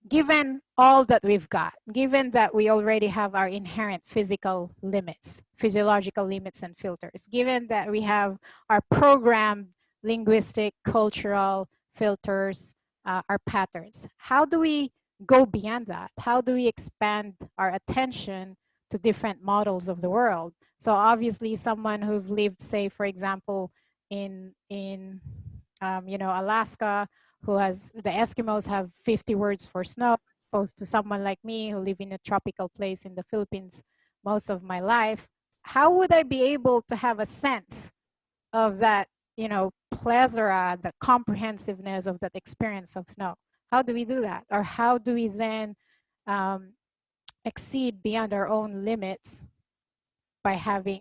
given all that we've got, given that we already have our inherent physical limits, physiological limits and filters, given that we have our programmed linguistic, cultural filters, our patterns, how do we go beyond that? How do we expand our attention to different models of the world? So obviously someone who've lived, say, for example, in Alaska, who has, the Eskimos have 50 words for snow, opposed to someone like me who live in a tropical place in the Philippines most of my life. How would I be able to have a sense of that, plethora, the comprehensiveness of that experience of snow? How do we do that? Or how do we then exceed beyond our own limits by having,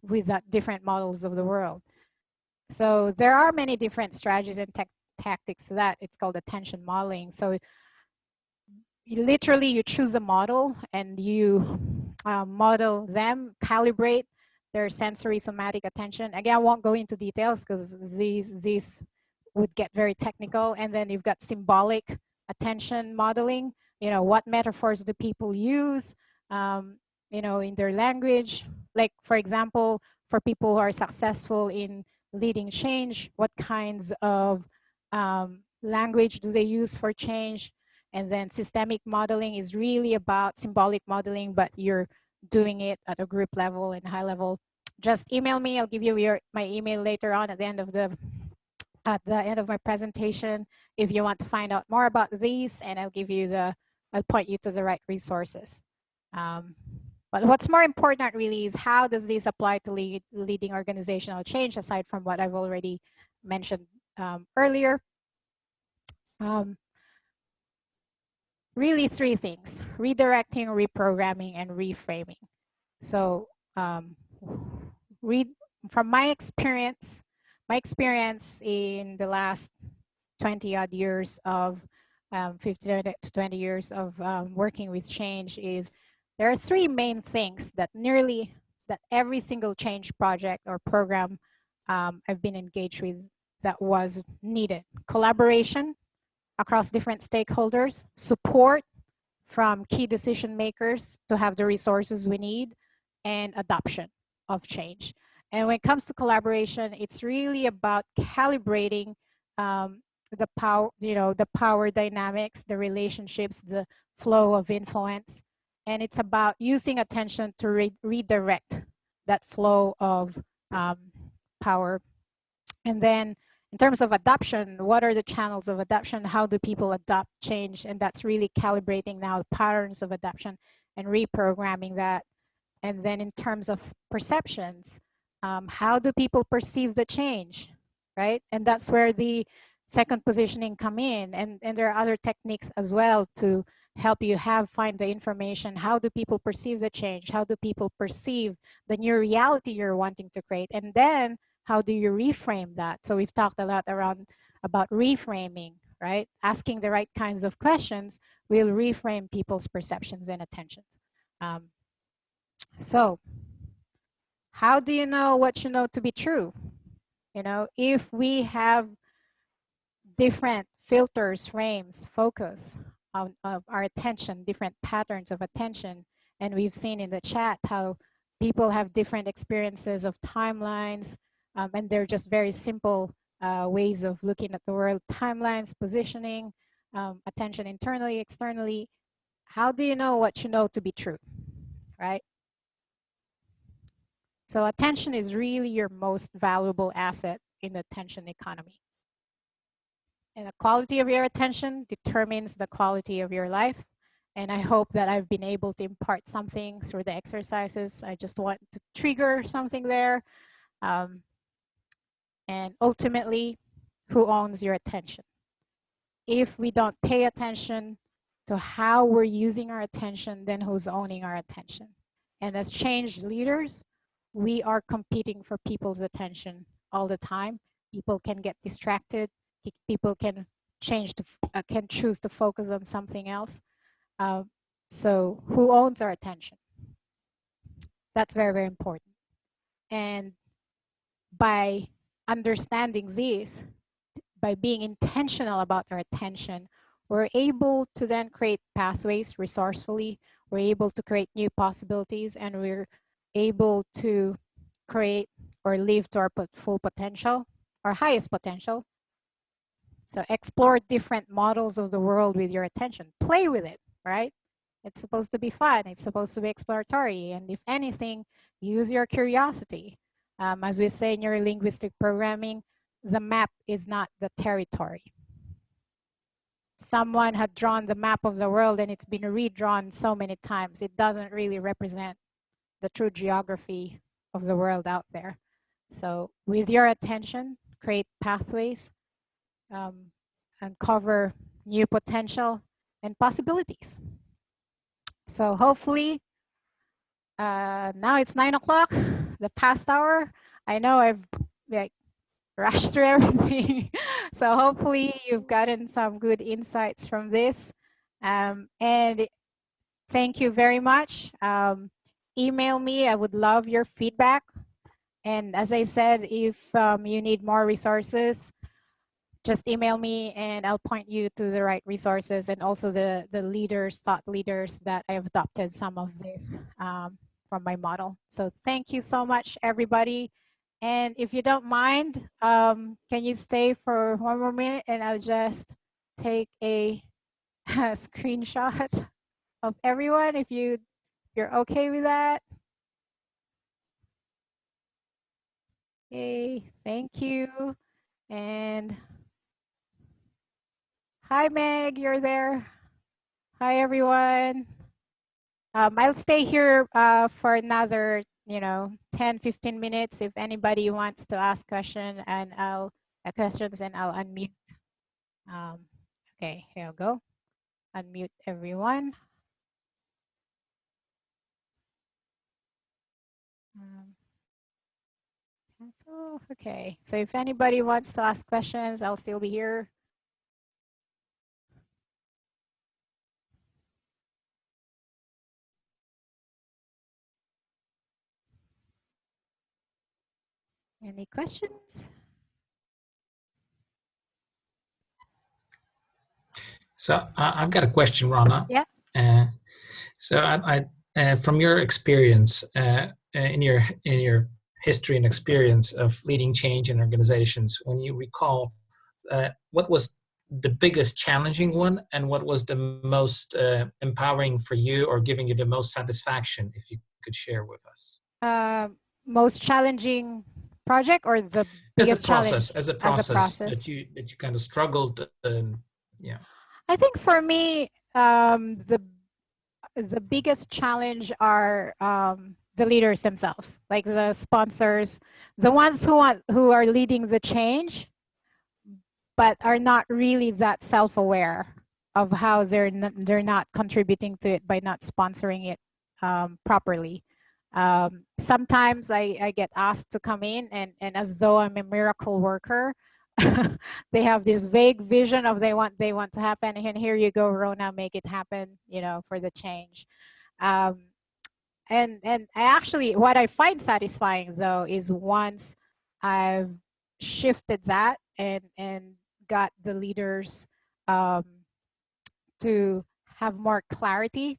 with that different models of the world? So there are many different strategies and tactics to that. It's called attention modeling. So you choose a model and you model them, calibrate their sensory somatic attention. Again, I won't go into details because these would get very technical. And then you've got symbolic attention modeling. What metaphors do people use, in their language? Like, for example, for people who are successful in leading change, what kinds of language do they use for change? And then systemic modeling is really about symbolic modeling, but you're doing it at a group level and high level. Just email me. I'll give you my email later on at the end of my presentation if you want to find out more about these, and I'll point you to the right resources. But what's more important really is, how does this apply to leading organizational change, aside from what I've already mentioned earlier? Really three things: redirecting, reprogramming, and reframing. So from my experience in the last 20 odd years of 15 to 20 years of working with change, is there are three main things that every single change project or program I've been engaged with that was needed: collaboration across different stakeholders, support from key decision makers to have the resources we need, and adoption of change. And when it comes to collaboration, it's really about calibrating the power dynamics, the relationships, the flow of influence. And it's about using attention to redirect that flow of power. And then in terms of adoption, what are the channels of adoption? How do people adopt change? And that's really calibrating now patterns of adoption and reprogramming that. And then in terms of perceptions, how do people perceive the change, right? And that's where the second positioning come in. And there are other techniques as well to help you find the information. How do people perceive the change? How do people perceive the new reality you're wanting to create? And then how do you reframe that? So we've talked a lot about reframing, right? Asking the right kinds of questions will reframe people's perceptions and attentions. So how do you know what you know to be true? You know, if we have different filters, frames, focus of our attention, different patterns of attention, and we've seen in the chat how people have different experiences of timelines, and they're just very simple ways of looking at the world. Timelines, positioning, attention internally, externally. How do you know what you know to be true, right? So attention is really your most valuable asset in the attention economy. And the quality of your attention determines the quality of your life. And I hope that I've been able to impart something through the exercises. I just want to trigger something there. And ultimately, who owns your attention? If we don't pay attention to how we're using our attention, then who's owning our attention? And as change leaders, we are competing for people's attention all the time. People can get distracted. People can can choose to focus on something else. So who owns our attention? That's very, very important. And by understanding this, by being intentional about our attention, we're able to then create pathways resourcefully. We're able to create new possibilities, and we're able to create or live to our full potential, our highest potential. So explore different models of the world with your attention. Play with it, right? It's supposed to be fun. It's supposed to be exploratory. And if anything, use your curiosity. As we say in neurolinguistic programming, the map is not the territory. Someone had drawn the map of the world and it's been redrawn so many times. It doesn't really represent the true geography of the world out there. So with your attention, create pathways, uncover new potential and possibilities. So hopefully, now it's 9 o'clock, the past hour. I know I've like rushed through everything. So hopefully you've gotten some good insights from this. And thank you very much. Email me, I would love your feedback. And as I said, if you need more resources, just email me and I'll point you to the right resources, and also the leaders, thought leaders that I have adopted some of this from my model. So thank you so much, everybody. And if you don't mind, can you stay for one more minute and I'll just take a screenshot of everyone if you're okay with that. Okay, thank you. And hi, Meg, you're there. Hi, everyone. I'll stay here for another, 10, 15 minutes if anybody wants to ask questions, and I'll unmute. Okay, here we go. Unmute everyone. Okay, so if anybody wants to ask questions, I'll still be here. Any questions?
So I've got a question, Rana.
Yeah.
So from your experience, in your history and experience of leading change in organizations, when you recall, what was the biggest challenging one, and what was the most empowering for you or giving you the most satisfaction, if you could share with us?
Most challenging project or the
As a
biggest challenge?
process, as a
As a
process
process.
that you kind of struggled. Yeah.
I think for me, the biggest challenge are the leaders themselves, like the sponsors, the ones who are leading the change, but are not really that self-aware of how they're not contributing to it by not sponsoring it properly. Sometimes I get asked to come in and as though I'm a miracle worker, they have this vague vision of they want to happen, and here you go, Rona, make it happen, you know, for the change. And I actually, what I find satisfying though is once I've shifted that and got the leaders to have more clarity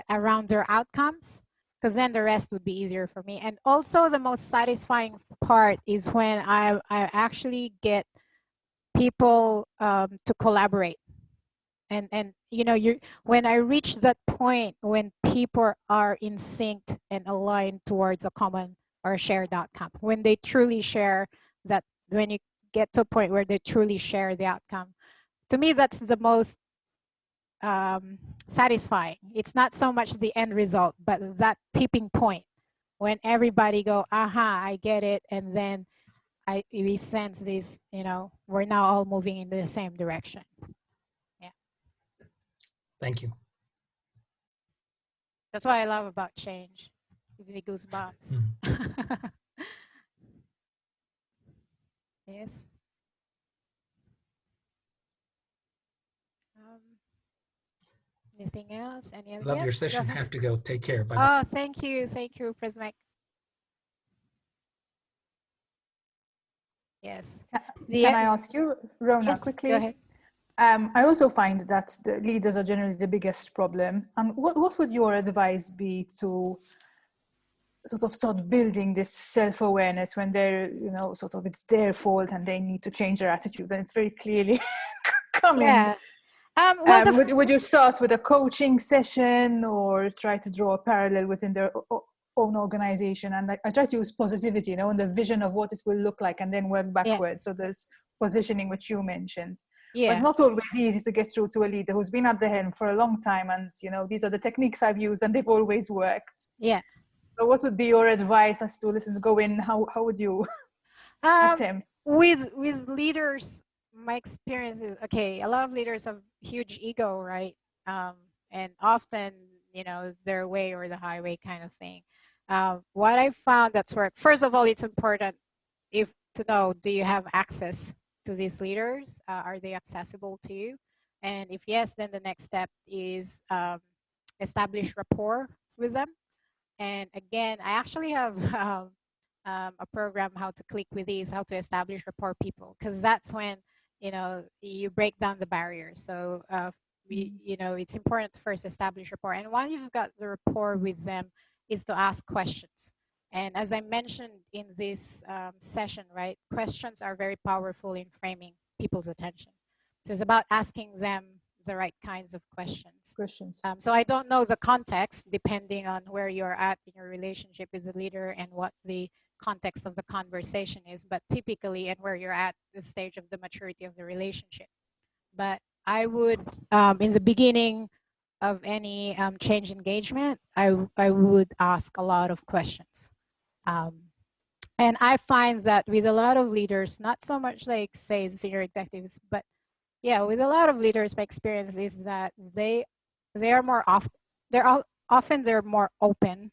around their outcomes, because then the rest would be easier for me. And also the most satisfying part is when I actually get people to collaborate. And you know, when I reach that point when people are in sync and aligned towards a common or a shared outcome, when they truly share that, when you get to a point where they truly share the outcome, to me that's the most satisfying. It's not so much the end result, but that tipping point when everybody go, aha, I get it, and then we sense this, you know, we're now all moving in the same direction. Yeah.
Thank you.
That's what I love about change. Gives me goosebumps. Yes. Anything else? Any other?
Love
Yes,
your
go
session.
ahead.
Have to go. Take care. Bye.
Oh, thank you, Prismac. Yes.
Can I ask you, Rona,
yes,
quickly?
Go ahead.
I also find that the leaders are generally the biggest problem. And what would your advice be to sort of start building this self-awareness when they're, you know, sort of it's their fault and they need to change their attitude and it's very clearly coming?
Yeah. Well,
would you start with a coaching session or try to draw a parallel within their own organization? And I try to use positivity, you know, and the vision of what it will look like and then work backwards. So there's positioning, which you mentioned.
Yeah.
But it's not always easy to get through to a leader who's been at the helm for a long time. And, you know, these are the techniques I've used and they've always worked.
Yeah.
So what would be your advice as to, listen, go in, how would you attempt?
With leaders, my experience is, okay, a lot of leaders have huge ego, right? And often, you know, their way or the highway kind of thing. What I found that's worked, first of all, it's important to know, do you have access to these leaders? Are they accessible to you? And if yes, then the next step is establish rapport with them. And again, I actually have a program, how to click with these, how to establish rapport people, because that's when, you know, you break down the barriers. So you know, it's important to first establish rapport, and once you've got the rapport with them, is to ask questions. And as I mentioned in this session, right, questions are very powerful in framing people's attention. So it's about asking them the right kinds of questions. So I don't know the context, depending on where you're at in your relationship with the leader and what the context of the conversation is, but typically, and where you're at the stage of the maturity of the relationship. But I would, in the beginning of any change engagement, I would ask a lot of questions. And I find that with a lot of leaders, not so much like, say, senior executives, but yeah, with a lot of leaders, my experience is that they are more often they're more open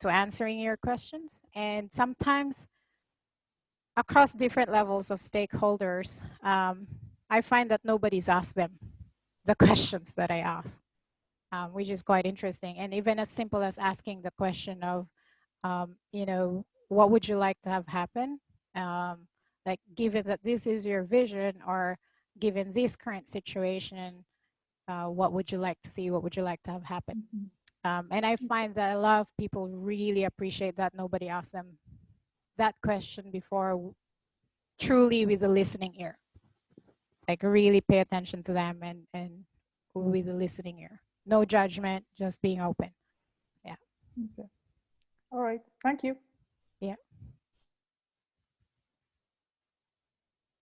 to answering your questions, and sometimes across different levels of stakeholders, I find that nobody's asked them the questions that I ask, which is quite interesting. And even as simple as asking the question of, you know, what would you like to have happen? Like, given that this is your vision, or given this current situation, what would you like to see? What would you like to have happen? And I find that a lot of people really appreciate that nobody asked them that question before, truly with a listening ear. Like, really pay attention to them and with a listening ear. No judgment, just being open. Yeah.
Okay. All right. Thank you.
Yeah.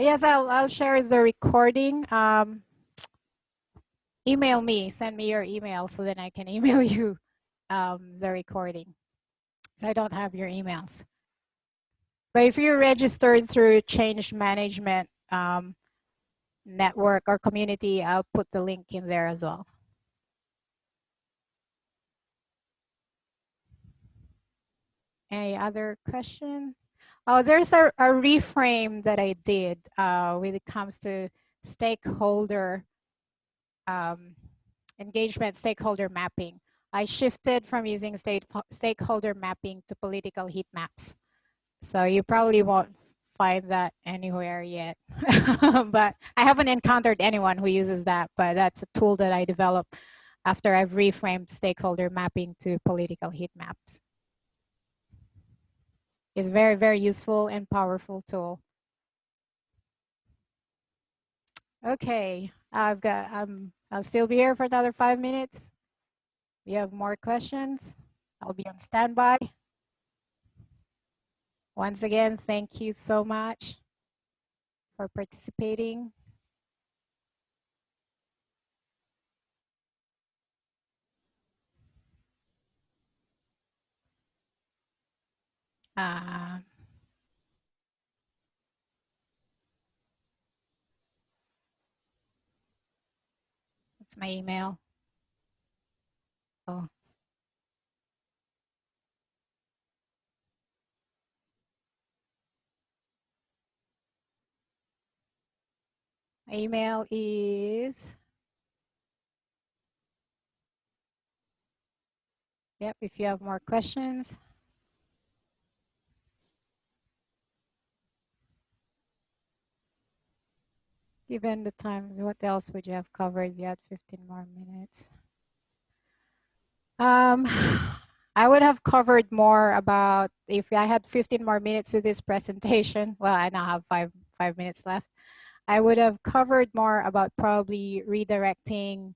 Yes, I'll share the recording. Email me, send me your email so then I can email you the recording. So I don't have your emails. But if you're registered through Change Management network or community, I'll put the link in there as well. Any other question? Oh, there's a reframe that I did when it comes to stakeholder engagement, stakeholder mapping. I shifted from using stakeholder mapping to political heat maps. So you probably won't find that anywhere yet. But I haven't encountered anyone who uses that, but that's a tool that I developed after I've reframed stakeholder mapping to political heat maps. It's very, very useful and powerful tool. Okay, I'll still be here for another 5 minutes. If you have more questions, I'll be on standby. Once again, thank you so much for participating. That's my email. Oh. My email is, yep, if you have more questions. Given the time, what else would you have covered? You had 15 more minutes. I would have covered more about, if I had 15 more minutes with this presentation, well, I now have five minutes left. I would have covered more about probably redirecting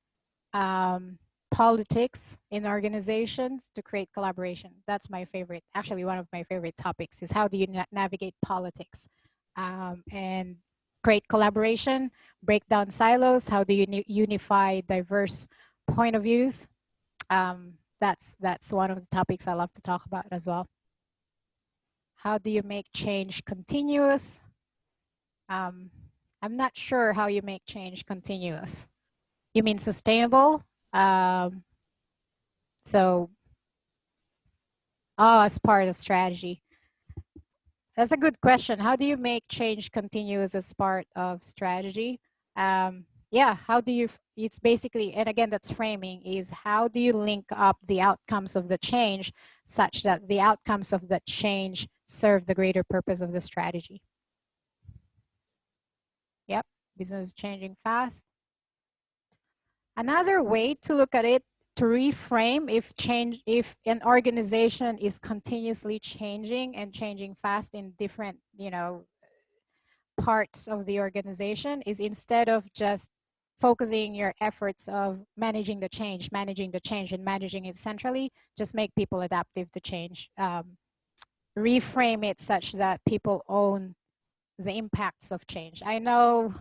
politics in organizations to create collaboration. That's my favorite, actually one of my favorite topics is how do you navigate politics and create collaboration, break down silos, how do you unify diverse point of views. That's one of the topics I love to talk about as well. How do you make change continuous? I'm not sure how you make change continuous. You mean sustainable? So, as part of strategy. That's a good question. How do you make change continuous as part of strategy? Yeah, how do you, it's basically, and again, that's framing, is how do you link up the outcomes of the change such that the outcomes of that change serve the greater purpose of the strategy? Yep, business is changing fast. Another way to look at it, to reframe, if an organization is continuously changing and changing fast in different, parts of the organization, is instead of just focusing your efforts of managing the change and managing it centrally, just make people adaptive to change. Reframe it such that people own the impacts of change. I know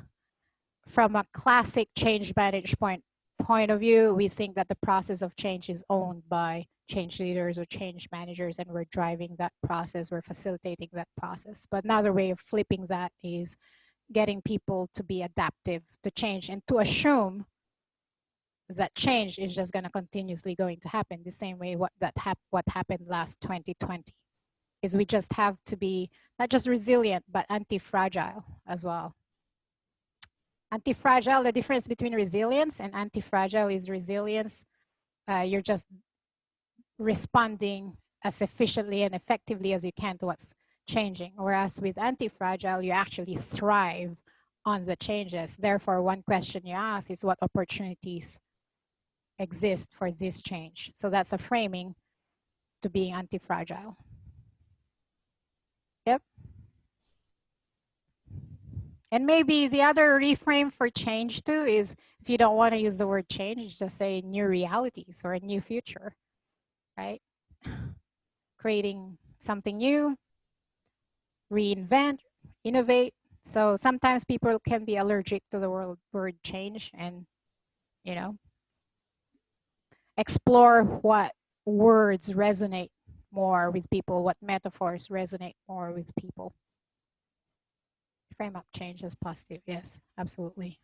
from a classic change management point of view, we think that the process of change is owned by change leaders or change managers, and we're driving that process, we're facilitating that process. But another way of flipping that is getting people to be adaptive to change and to assume that change is just going to continuously going to happen the same way what happened last 2020 is we just have to be not just resilient but anti-fragile as well. Anti-fragile, the difference between resilience and anti-fragile is resilience, you're just responding as efficiently and effectively as you can to what's changing. Whereas with anti-fragile, you actually thrive on the changes. Therefore, one question you ask is what opportunities exist for this change? So that's a framing to being anti-fragile. Yep. And maybe the other reframe for change too is, if you don't want to use the word change, just say new realities or a new future, right? Creating something new, reinvent, innovate, So sometimes people can be allergic to the word change, and you know, explore what words resonate more with people, what metaphors resonate more with people. Frame up change as positive. Yes, absolutely.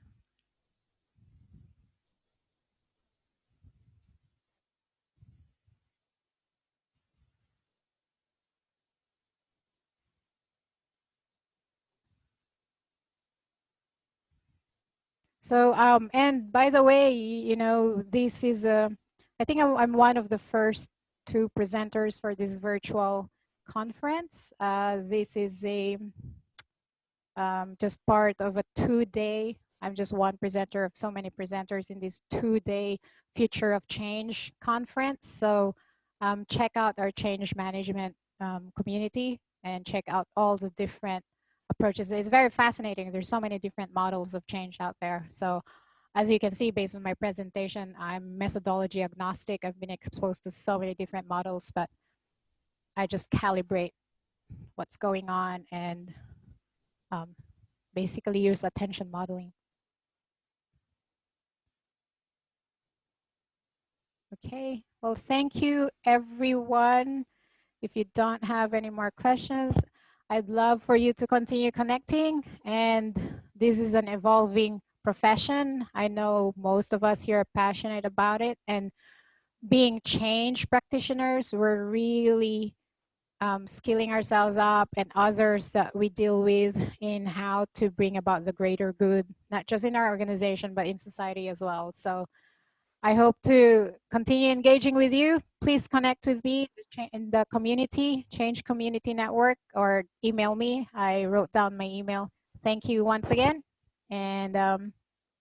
So, and by the way, you know, this is I think I'm one of the first 2 presenters for this virtual conference. This is a just part of a 2-day. I'm just one presenter of so many presenters in this 2-day Future of Change conference. So check out our change management community and check out all the different approaches. It's very fascinating. There's so many different models of change out there. So as you can see, based on my presentation, I'm methodology agnostic. I've been exposed to so many different models, but I just calibrate what's going on and basically use attention modeling. Okay, well, thank you everyone. If you don't have any more questions, I'd love for you to continue connecting. And this is an evolving profession. I know most of us here are passionate about it, and being change practitioners, we're really skilling ourselves up, and others that we deal with in how to bring about the greater good, not just in our organization, but in society as well. So I hope to continue engaging with you. Please connect with me in the community, Change Community Network, or email me. I wrote down my email. Thank you once again. And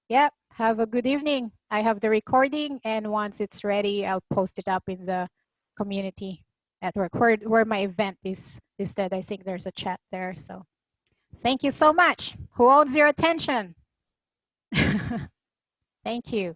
yeah, have a good evening. I have the recording, and once it's ready, I'll post it up in the community network where my event is listed. I think there's a chat there. So thank you so much. Who owns your attention? Thank you.